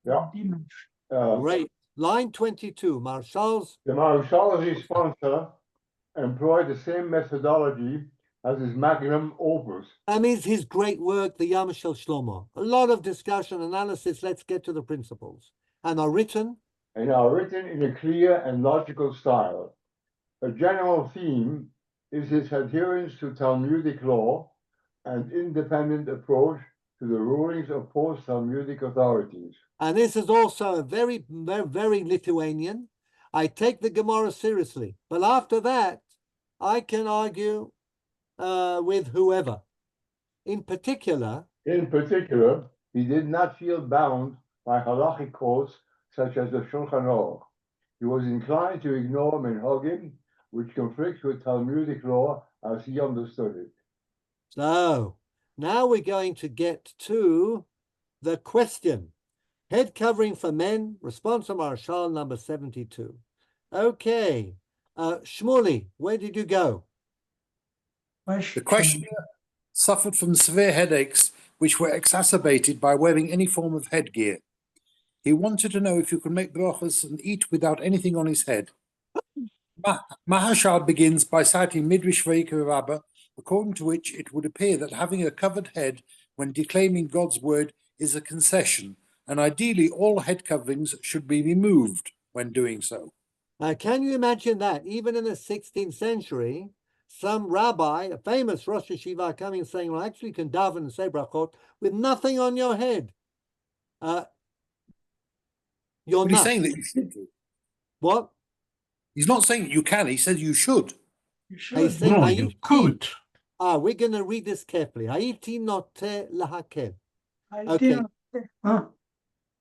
[SPEAKER 2] Yeah.
[SPEAKER 1] Great. Line 22, Maharshal's.
[SPEAKER 2] The Maharshal's Responsa employed the same methodology as his magnum opus.
[SPEAKER 1] That means his great work, the Yam Shel Shlomo. A lot of discussion, analysis. Let's get to the principles. And are written
[SPEAKER 2] in a clear and logical style. A general theme is his adherence to Talmudic law and independent approach to the rulings of post-Talmudic authorities.
[SPEAKER 1] And this is also a very, very, very Lithuanian. I take the Gemara seriously, but after that, I can argue with whoever. In particular,
[SPEAKER 2] he did not feel bound by halachic quotes such as the Shulchan Aruch. He was inclined to ignore minhagim, which conflicts with Talmudic law as he understood it.
[SPEAKER 1] So now we're going to get to the question. Head covering for men, Responsa Maharshal number 72. Okay, Shmuley, where did you go?
[SPEAKER 5] The questioner suffered from severe headaches, which were exacerbated by wearing any form of headgear. He wanted to know if you could make brachas and eat without anything on his head. Maharshal begins by citing Midrash Vayikra Rabbah, according to which it would appear that having a covered head when declaiming God's word is a concession, and ideally all head coverings should be removed when doing so.
[SPEAKER 1] Can you imagine that? Even in the 16th century, some rabbi, a famous Rosh Yeshiva, coming and saying, well, actually you can daven and say brachot with nothing on your head. You're
[SPEAKER 5] but
[SPEAKER 1] not.
[SPEAKER 5] He's saying that you should do.
[SPEAKER 1] What?
[SPEAKER 5] He's not saying that you can, he says you should.
[SPEAKER 9] You should.
[SPEAKER 1] He's saying,
[SPEAKER 6] No, you could.
[SPEAKER 1] we're going to read this carefully. Haiti note lahakel.
[SPEAKER 9] Okay.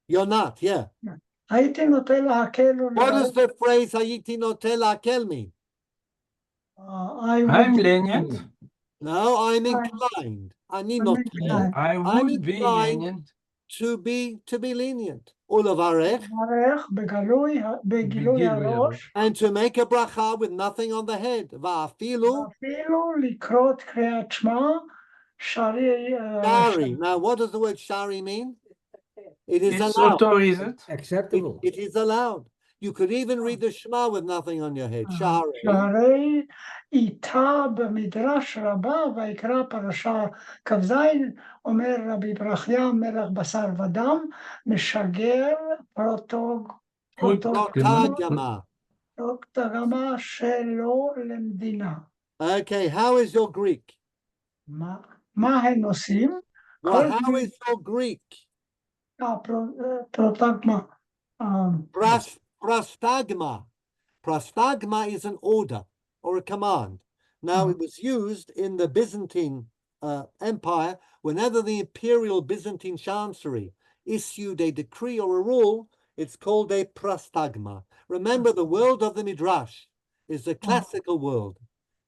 [SPEAKER 1] You're not, yeah.
[SPEAKER 9] הייתי נוטה להקל
[SPEAKER 1] What does the phrase Haiti note lahakel mean?
[SPEAKER 6] I'm lenient.
[SPEAKER 1] No, I'm inclined. Ani note.
[SPEAKER 6] I would be lenient.
[SPEAKER 1] To be lenient. Ulavarech.
[SPEAKER 9] בגילוי הראש.
[SPEAKER 1] And to make a bracha with nothing on the head. Va'afilu.
[SPEAKER 9] ואפילו לקרוא קריאת שמע. Shari.
[SPEAKER 1] Shari. Now, what does the word shari mean? It is
[SPEAKER 6] It's
[SPEAKER 1] allowed.
[SPEAKER 6] authorized.
[SPEAKER 8] Acceptable.
[SPEAKER 1] It is allowed. You could even read the Shema with nothing on your head. Shaharei.
[SPEAKER 9] שהרי איתה במדרש רבה ויקרא פרשה כ"ז, אומר רבי ברכיה מלך בשר ודם, משגר
[SPEAKER 1] Protagama.
[SPEAKER 9] פרוטגמה שלו למדינה.
[SPEAKER 1] Okay, how is your Greek?
[SPEAKER 9] מה הם עושים?
[SPEAKER 1] Well, how is your Greek?
[SPEAKER 9] פרוטגמה.
[SPEAKER 1] Prostagma. Prostagma is an order or a command. Now, it was used in the Byzantine Empire whenever the imperial Byzantine chancery issued a decree or a rule. It's called a prostagma. Remember, the world of the Midrash is the classical world,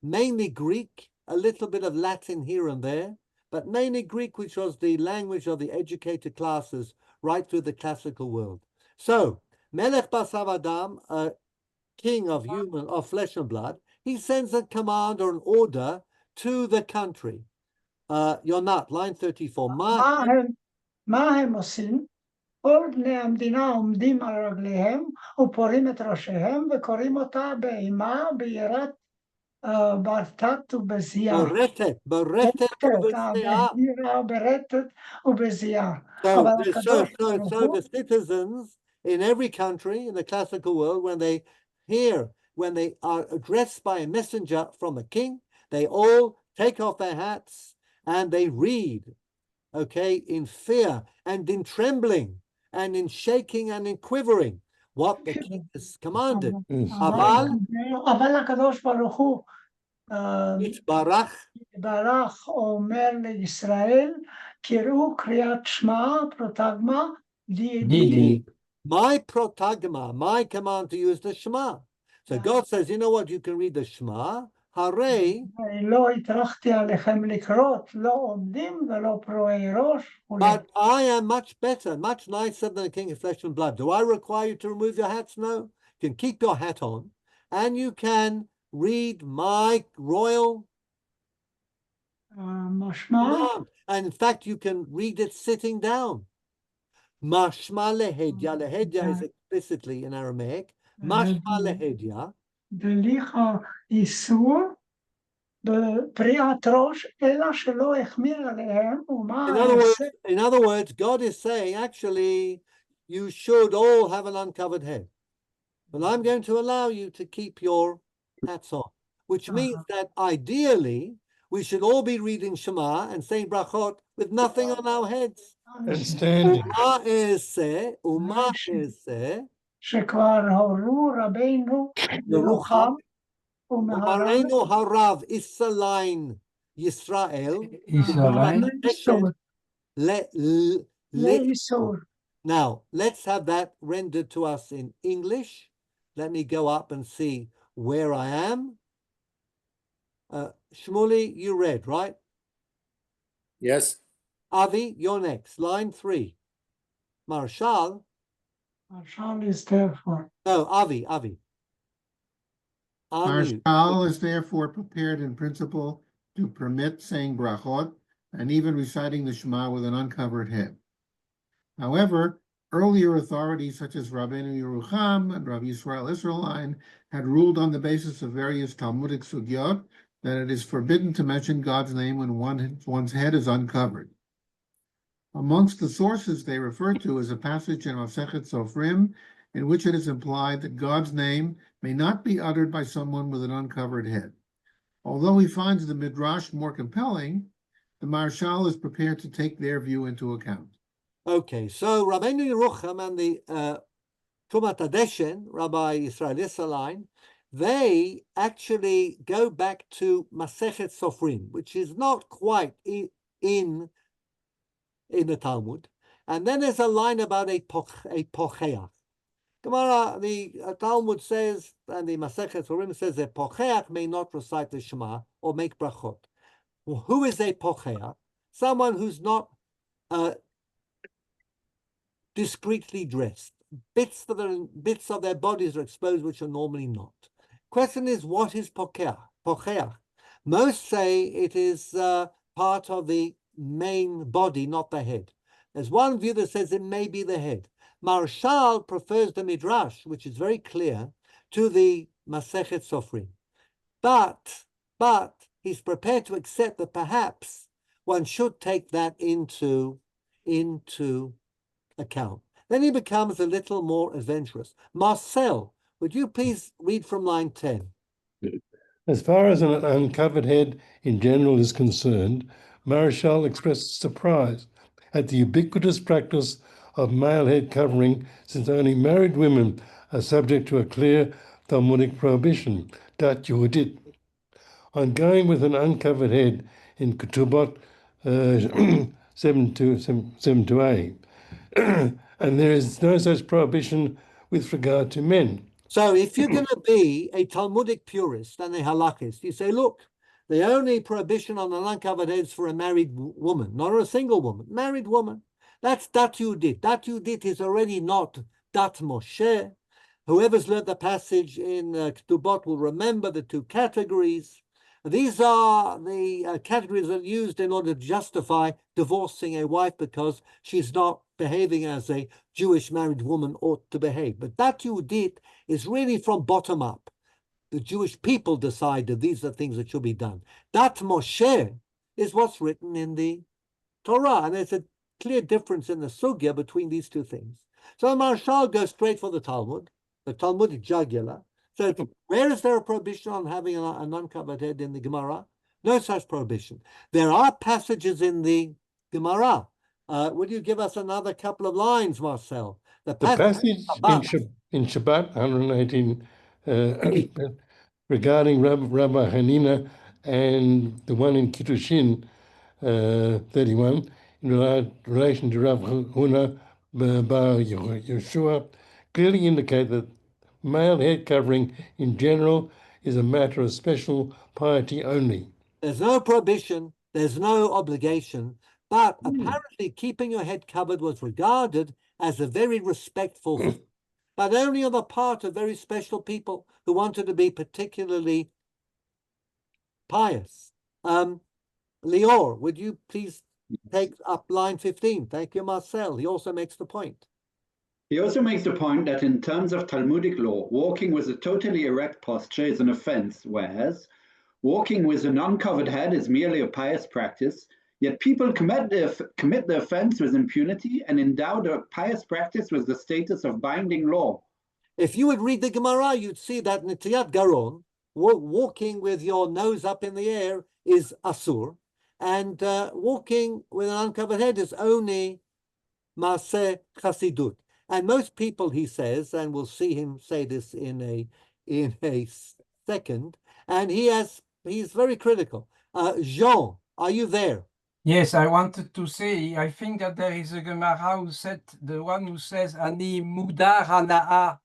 [SPEAKER 1] mainly Greek, a little bit of Latin here and there, but mainly Greek, which was the language of the educated classes right through the classical world. So, Melech Basar Adam, a king of flesh and blood, he sends a command or an order to the country. You're not, line 34.
[SPEAKER 9] מה הם עושים? כל בני המדינה עומדים על רגליהם ופורים את ראשיהם וקוראים אותה באימה, ביראת ברטט ובזיעה. ברטט ובזיעה.
[SPEAKER 1] So the citizens in every country in the classical world, when they are addressed by a messenger from a king, they all take off their hats and they read, okay, in fear and in trembling and in shaking and in quivering what the king has commanded.
[SPEAKER 9] אבל הקדוש ברוך הוא
[SPEAKER 1] יתברך
[SPEAKER 9] אומר לישראל, קראו קריאת שמע, פרוטגמה, דידי.
[SPEAKER 1] My protagma, my command to use the Shema. So God says, you know what, you can read the Shema. Hooray.
[SPEAKER 9] לא הטרחתי עליכם לקרות, לא עומדים ולא פרועי ראש.
[SPEAKER 1] But I am much better, much nicer than the king of flesh and blood. Do I require you to remove your hats? No. You can keep your hat on and you can read my royal command. And in fact, you can read it sitting down. Mashma lehedya. Lehedya is explicitly in Aramaic. Mashma lehedya.
[SPEAKER 9] דליך איסור בפריעת ראש, אלא שלא החמיר עליהם, ומה
[SPEAKER 1] In other words, God is saying, actually, you should all have an uncovered head. But I'm going to allow you to keep your hats on, which means that ideally, we should all be reading Shema and saying brachot with nothing on our heads.
[SPEAKER 6] And standing.
[SPEAKER 1] Uma ese,
[SPEAKER 9] שכבר הורו רבינו ירוחם
[SPEAKER 1] Umarenu harav Isalain Yisrael. Now, let's have that rendered to us in English. Let me go up and see where I am. Shmuley, you read, right?
[SPEAKER 5] Yes.
[SPEAKER 1] Avi, you're next. Line 3. Marshal.
[SPEAKER 9] Marshal is therefore.
[SPEAKER 1] No, Avi.
[SPEAKER 7] Marshal is therefore prepared in principle to permit saying brachot and even reciting the Shema with an uncovered head. However, earlier authorities such as Rabbeinu Yerucham and Rabbi Yisrael Israeline had ruled on the basis of various Talmudic sugyot that it is forbidden to mention God's name when one's head is uncovered. Amongst the sources they refer to is a passage in Masechet Sofrim in which it is implied that God's name may not be uttered by someone with an uncovered head. Although he finds the Midrash more compelling, the Marshal is prepared to take their view into account.
[SPEAKER 1] Okay, so Rabbeinu Yerucham and the Tumat Adeshen, Rabbi Yisrael Israeline, they actually go back to Masechet Sofrim, which is not quite in the Talmud. And then there's a line about a pocheach. Gemara, the Talmud says, and the Masechet Sofrim says that pocheach may not recite the Shema or make brachot. Well, who is a pocheach? Someone who's not discreetly dressed. Bits of their bodies are exposed which are normally not. Question is, what is pocheach? Most say it is part of the main body, not the head. There's one view that says it may be the head. Marshal prefers the Midrash, which is very clear, to the Masechet Sofrim. But he's prepared to accept that perhaps one should take that into account. Then he becomes a little more adventurous. Marcel, would you please read from line 10?
[SPEAKER 10] As far as an uncovered head in general is concerned, Marshal expressed surprise at the ubiquitous practice of male head covering, since only married women are subject to a clear Talmudic prohibition, dat Yehudit. On going with an uncovered head in Ketubot 7-2a, and there is no such prohibition with regard to men.
[SPEAKER 1] So if you're going to be a Talmudic purist and a halachist, you say, look, the only prohibition on an uncovered head is for a married woman, not a single woman, married woman. That's dat Yehudit. Dat Yehudit is already not dat Moshe. Whoever's learned the passage in Ketubot will remember the two categories. These are the categories that are used in order to justify divorcing a wife because she's not behaving as a Jewish married woman ought to behave. But dat Yehudit is really from bottom up. The Jewish people decided these are things that should be done. Dat Moshe is what's written in the Torah, and there's a clear difference in the sugya between these two things. So Marshal goes straight for the Talmud, the Talmudic jugular. So where is there a prohibition on having an uncovered head in the Gemara? No such prohibition. There are passages in the Gemara. Would you give us another couple of lines, Marcel?
[SPEAKER 10] The passage in Shabbat 118 regarding Rabbi Hanina, and the one in Kiddushin 31 in relation to Rav Huna Bar Yeshua clearly indicate that male head covering in general is a matter of special piety only.
[SPEAKER 1] There's no prohibition, there's no obligation, but apparently keeping your head covered was regarded as a very respectful thing, but only on the part of very special people who wanted to be particularly pious. Lior, would you please take up line 15? Thank you, Marcel. He also makes the point.
[SPEAKER 3] He also makes the point that in terms of Talmudic law, walking with a totally erect posture is an offense, whereas walking with an uncovered head is merely a pious practice, yet people commit the offense with impunity and endow the pious practice with the status of binding law.
[SPEAKER 1] If you would read the Gemara, you'd see that Nitiyat Garon, walking with your nose up in the air, is asur, and walking with an uncovered head is only Maaseh Chasidut. And most people, he says, and we'll see him say this in a second, and he's very critical. Jean, are you there?
[SPEAKER 6] Yes, I wanted to say, I think that there is a Gemara who said, the one who says, Ani mudar hana'a,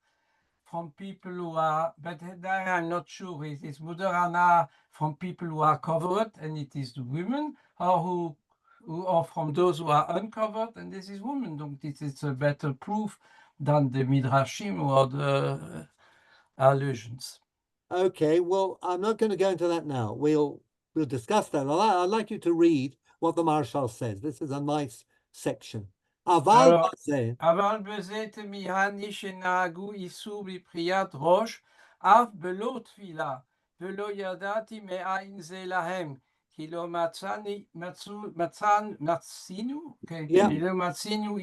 [SPEAKER 6] from people who are, but there I'm not sure. It is mudar hana'a from people who are covered, and it is the women, or who are from those who are uncovered, and this is women. So this is a better proof than the midrashim or the allusions.
[SPEAKER 1] Okay, well, I'm not going to go into that now. We'll discuss that. I'd like you to read what the Marshal says. This is a nice section. Aval
[SPEAKER 6] beze temihani shenagu isu b'priyat rosh, af belo tfila, velo yadati me'ain ze lahem. Kilo matzinu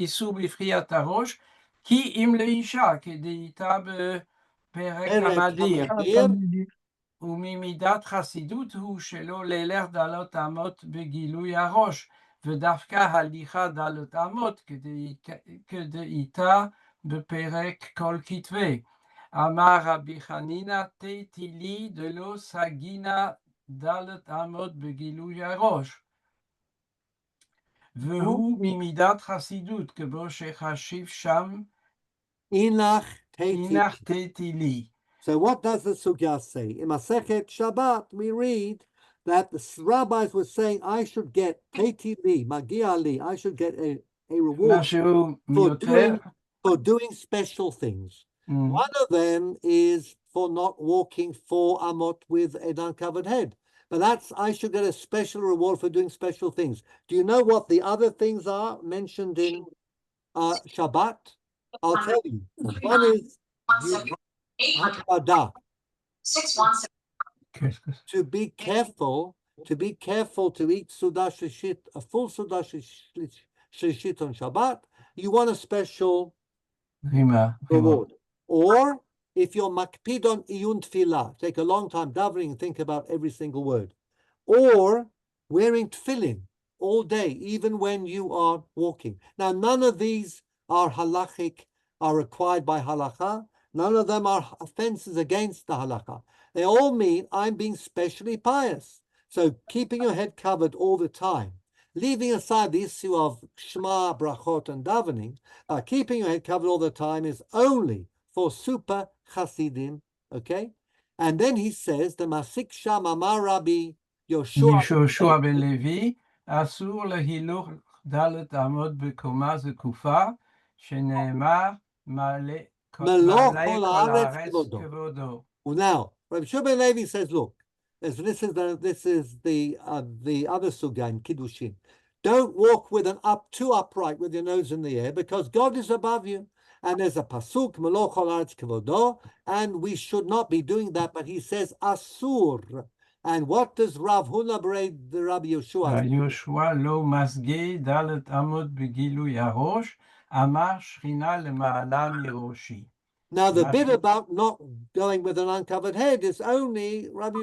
[SPEAKER 6] isu b'friat harosh, ki im leisha כדאיתה בפרק המדיר. וממידת חסידות הוא שלא ללך דלות אמות בגילוי הראש, ודווקא הליכה דלות אמות כדאיתה בפרק כל כתבי. אמר רבי חנינא תיתי לי דלא סגינה דלת אמות בגילוי הראש, והוא ממידת חסידות, כמו שחשיב שם
[SPEAKER 1] Inach
[SPEAKER 6] תיתי לי.
[SPEAKER 1] So what does the sugya say? In Masechet Shabbat, we read that the rabbis were saying, I should get Teti li, Magia li, I should get a reward for doing special things. One of them is for not walking 4 amot with an uncovered head. But I should get a special reward for doing special things. Do you know what the other things are mentioned in Shabbat? I'll tell you. One is Hakbada. To be careful to eat Sudah Shlishit, a full Sudah Shlishit on Shabbat. You want a special reward. Or if you're makpid on iyun tefillah, take a long time davening and think about every single word. Or wearing tefillin all day, even when you are walking. Now, none of these are halachic, are required by halakha. None of them are offenses against the halakha. They all mean I'm being specially pious. So keeping your head covered all the time, leaving aside the issue of shema, brachot, and davening, keeping your head covered all the time is only for super chasidim, okay? And then he says, the Masik Sham Amar Rabbi
[SPEAKER 6] יהושע בן לוי, אסור להילוך דלת אמות בקומה זקופה, שנאמר מלא כל הארץ כבודו.
[SPEAKER 1] Now, Rabbi Shua ben Levi says, look, this is the other sugya in Kiddushin. Don't walk with too upright with your nose in the air, because God is above you. And there's a pasuk, Melo kol haaretz kevodo, and we should not be doing that, but he says asur. And what does Rav Huna braid the Rabbi Yeshua?
[SPEAKER 6] יהושע לא מסגי דלת אמות בגילוי הראש, אמר שכינה למעלה מראשי.
[SPEAKER 1] Now, the bit about not going with an uncovered head is only Rav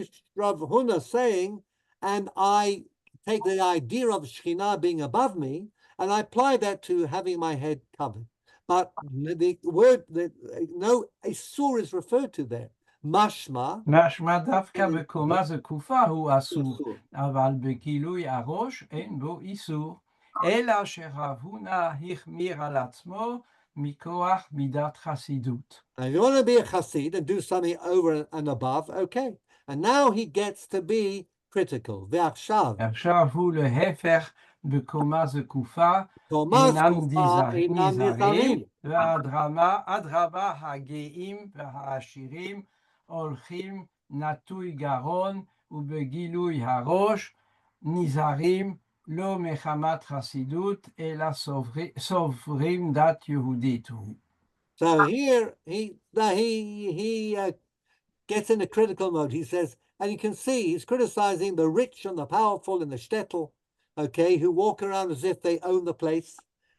[SPEAKER 1] Huna saying, and I take the idea of Shekhinah being above me, and I apply that to having my head covered. But the word that no Isur is referred to there. Mashma.
[SPEAKER 6] משמע דווקא בקומה זקופה הוא אסור, אבל בגילוי הראש אין בו איסור, אלא שרב הונא החמיר על עצמו מכוח מידת חסידות.
[SPEAKER 1] Now, if you want to be a chassid and do something over and above, okay. And now he gets to be critical. ועכשיו.
[SPEAKER 6] עכשיו הוא להפך בקומה זקופה, אינם נזהרים, ואדרבה הגאים והעשירים הולכים נטוי גרון, ובגילוי הראש נזהרים לא מחמת חסידות, אלא סוברים דת יהודית הוא.
[SPEAKER 1] So here he gets in a critical mode. He says, and you can see he's criticizing the rich and the powerful in the shtetl, okay, who walk around as if they own the place.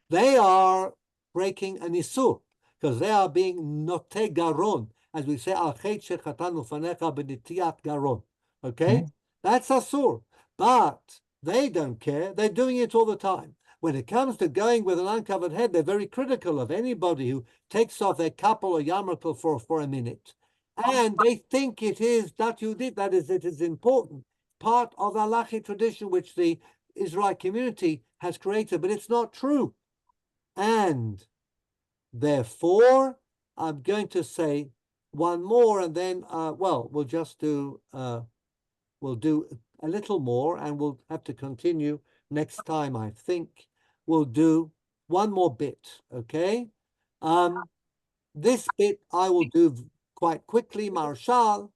[SPEAKER 1] They are breaking an isur, because they are being note garon, as we say, al chet shechatanu fanecha b'nitiyat garon. Okay, that's asur. But they don't care. They're doing it all the time. When it comes to going with an uncovered head, they're very critical of anybody who takes off their couple or yarmulke for a minute. And they think it is that Yehudit, that is, it is important, part of the halachic tradition which the Israelite community has created, but it's not true. And therefore, I'm going to say one more, and then, we'll just do, we'll do a little more, and we'll have to continue next time, I think. We'll do one more bit, okay? This bit I will do quite quickly. Marshal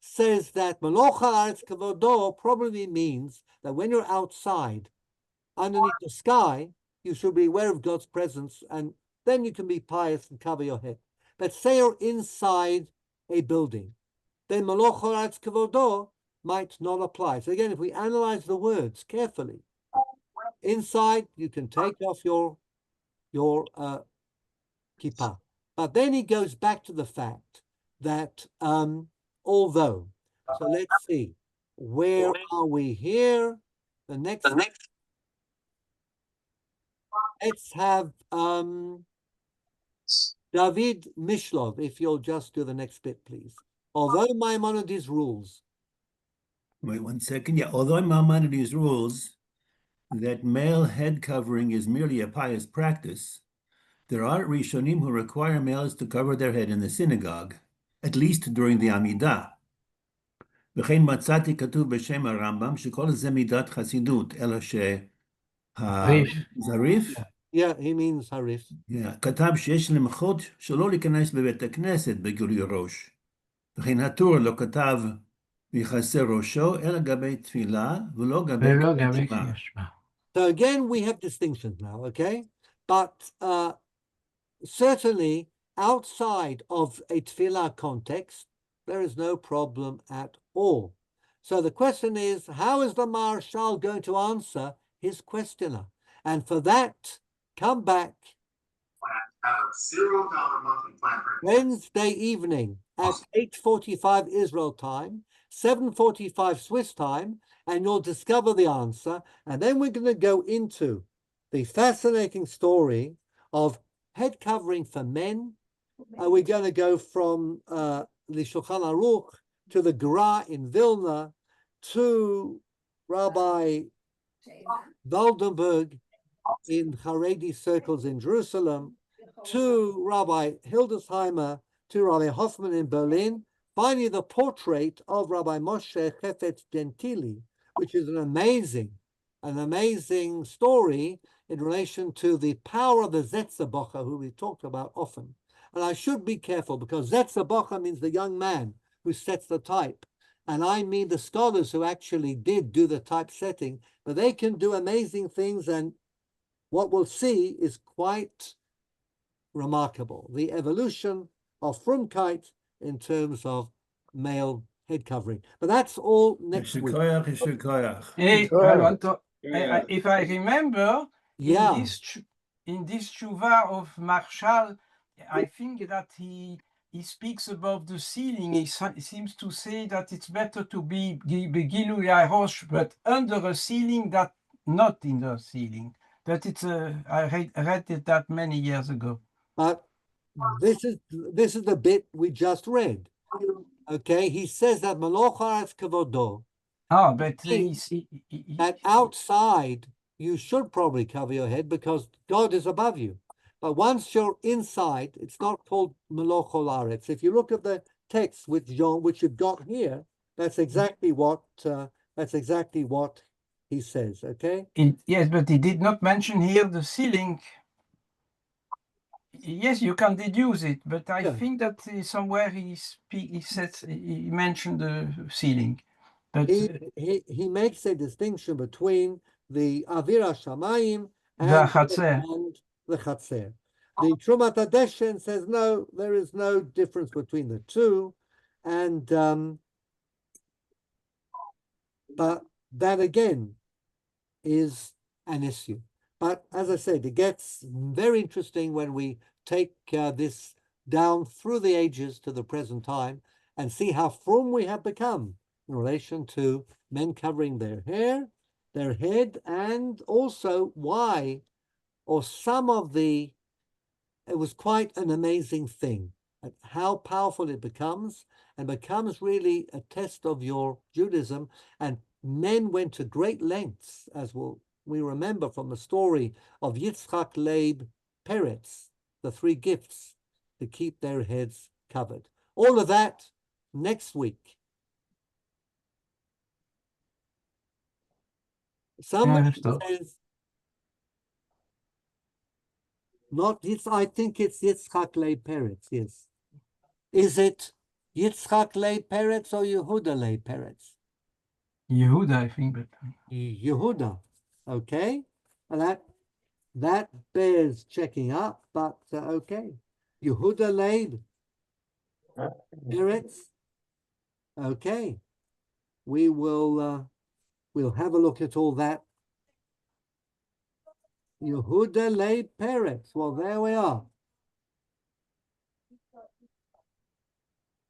[SPEAKER 1] says that Melo kol haaretz kevodo probably means that when you're outside, underneath the sky, you should be aware of God's presence, and then you can be pious and cover your head. But say you're inside a building, then Melo kol haaretz kevodo might not apply. So again, if we analyze the words carefully, inside you can take off your kippah. But then he goes back to the fact that although, so let's see, where are we here? The next, let's have David Mishlov, if you'll just do the next bit, please. Although Maimonides rules.
[SPEAKER 4] Wait 1 second. Yeah, although Maimonides rules that male head covering is merely a pious practice, there are Rishonim who require males to cover their head in the synagogue, at least during the Amidah. וכן מצאתי כתוב בשם הרמב"ם שכל זה מידת חסידות, אלא שהזריף,
[SPEAKER 1] Yeah, he means harif.
[SPEAKER 4] Yeah, כתב שיש למחות שלא להיכנס בבית הכנסת בגילוי ראש. וכן הטור לא כתב ויכסה ראשו אל גבי תפילה ולא גבי
[SPEAKER 6] ולא
[SPEAKER 4] גבי
[SPEAKER 6] גבי
[SPEAKER 4] שמע.
[SPEAKER 6] ישמע.
[SPEAKER 1] So again, we have distinctions now, okay? But certainly outside of a tefillah context, there is no problem at all. So the question is, how is the Marshal going to answer his questioner? And for that, come back Wednesday evening at 8:45 Israel time, 7:45 Swiss time, and you'll discover the answer. And then we're going to go into the fascinating story of head covering for men. We're going to go from the Shulchan Aruch to the Gra in Vilna to Rabbi Waldenberg in Haredi circles in Jerusalem, to Rabbi Hildesheimer, to Rabbi Hoffman in Berlin, finally the portrait of Rabbi Moshe Chefetz Gentili, which is an amazing story in relation to the power of the Zetzerbacher, who we talked about often. And I should be careful because Zetzerbacher means the young man who sets the type. And I mean the scholars who actually did do the typesetting, but they can do amazing things, and what we'll see is quite remarkable. The evolution of Frumkeit in terms of male head covering. But that's all next week.
[SPEAKER 6] Hey, I want to, if I remember,
[SPEAKER 1] Yeah.
[SPEAKER 6] in this tshuva of Marshal, I think that he speaks about the ceiling. He seems to say that it's better to be Begilui Rosh, but under a ceiling, that not in the ceiling. But it's I read it that many years ago.
[SPEAKER 1] But this is the bit we just read. Okay, he says that Maloch Haaretz Kavodo.
[SPEAKER 6] But
[SPEAKER 1] that outside you should probably cover your head because God is above you. But once you're inside, it's not called Maloch Haaretz. If you look at the text which you've got here, that's exactly what he says. Okay.
[SPEAKER 6] Yes, but he did not mention here the ceiling. Yes, you can deduce it, but I think that somewhere he mentioned the ceiling. But
[SPEAKER 1] he makes a distinction between the Avira Shamayim and the Chatzer. The Trumat Hadeshen says no, there is no difference between the two, and but that again is an issue. But as I said, it gets very interesting when we take this down through the ages to the present time and see how frum we have become in relation to men covering their hair, their head, and also why, or some of the, it was quite an amazing thing, how powerful it becomes, and becomes really a test of your Judaism. And men went to great lengths, as we remember from the story of Yitzchak Leib Peretz, the three gifts, to keep their heads covered. All of that next week. Somebody says, not Yitzchak, I think it's Yitzchak Leib Peretz, yes. Is it Yitzchak Leib Peretz or Yehuda Leib Peretz?
[SPEAKER 6] Yehuda, I think. But
[SPEAKER 1] Yehuda, okay. And that bears checking up, but okay. Yehuda Leib Peretz, okay. We will we'll have a look at all that. Yehuda Leib Peretz. Well, there we are.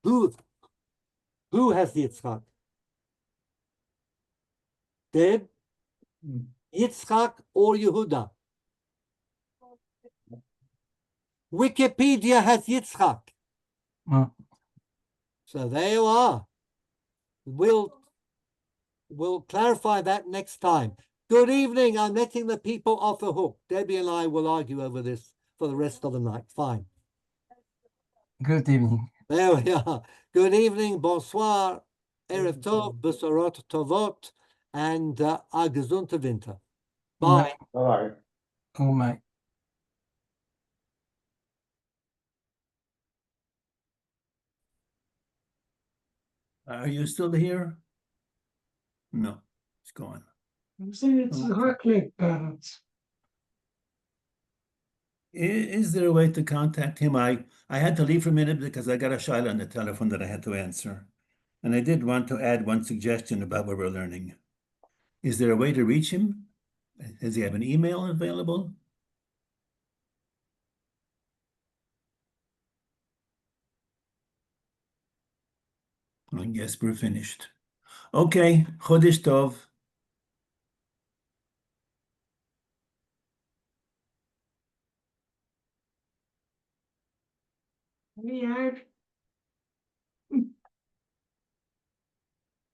[SPEAKER 1] Who has Yitzchak? Deb, Yitzchak or Yehuda? Wikipedia has Yitzchak. So there you are. We'll clarify that next time. Good evening. I'm letting the people off the hook. Debbie and I will argue over this for the rest of the night. Fine.
[SPEAKER 6] Good evening.
[SPEAKER 1] There we are. Good evening. Bonsoir. Erev Tov. Besorot Tovot. And a gesunte Winter. Bye.
[SPEAKER 2] Bye.
[SPEAKER 6] Oh my.
[SPEAKER 4] Are you still here? No, it's gone.
[SPEAKER 9] I'm saying it's exactly parents.
[SPEAKER 4] Is there a way to contact him? I had to leave for a minute because I got a shayla on the telephone that I had to answer. And I did want to add one suggestion about what we're learning. Is there a way to reach him? Does he have an email available? I guess we're finished. Okay, Chodesh Tov.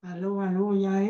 [SPEAKER 9] Hallo, hallo, Yair.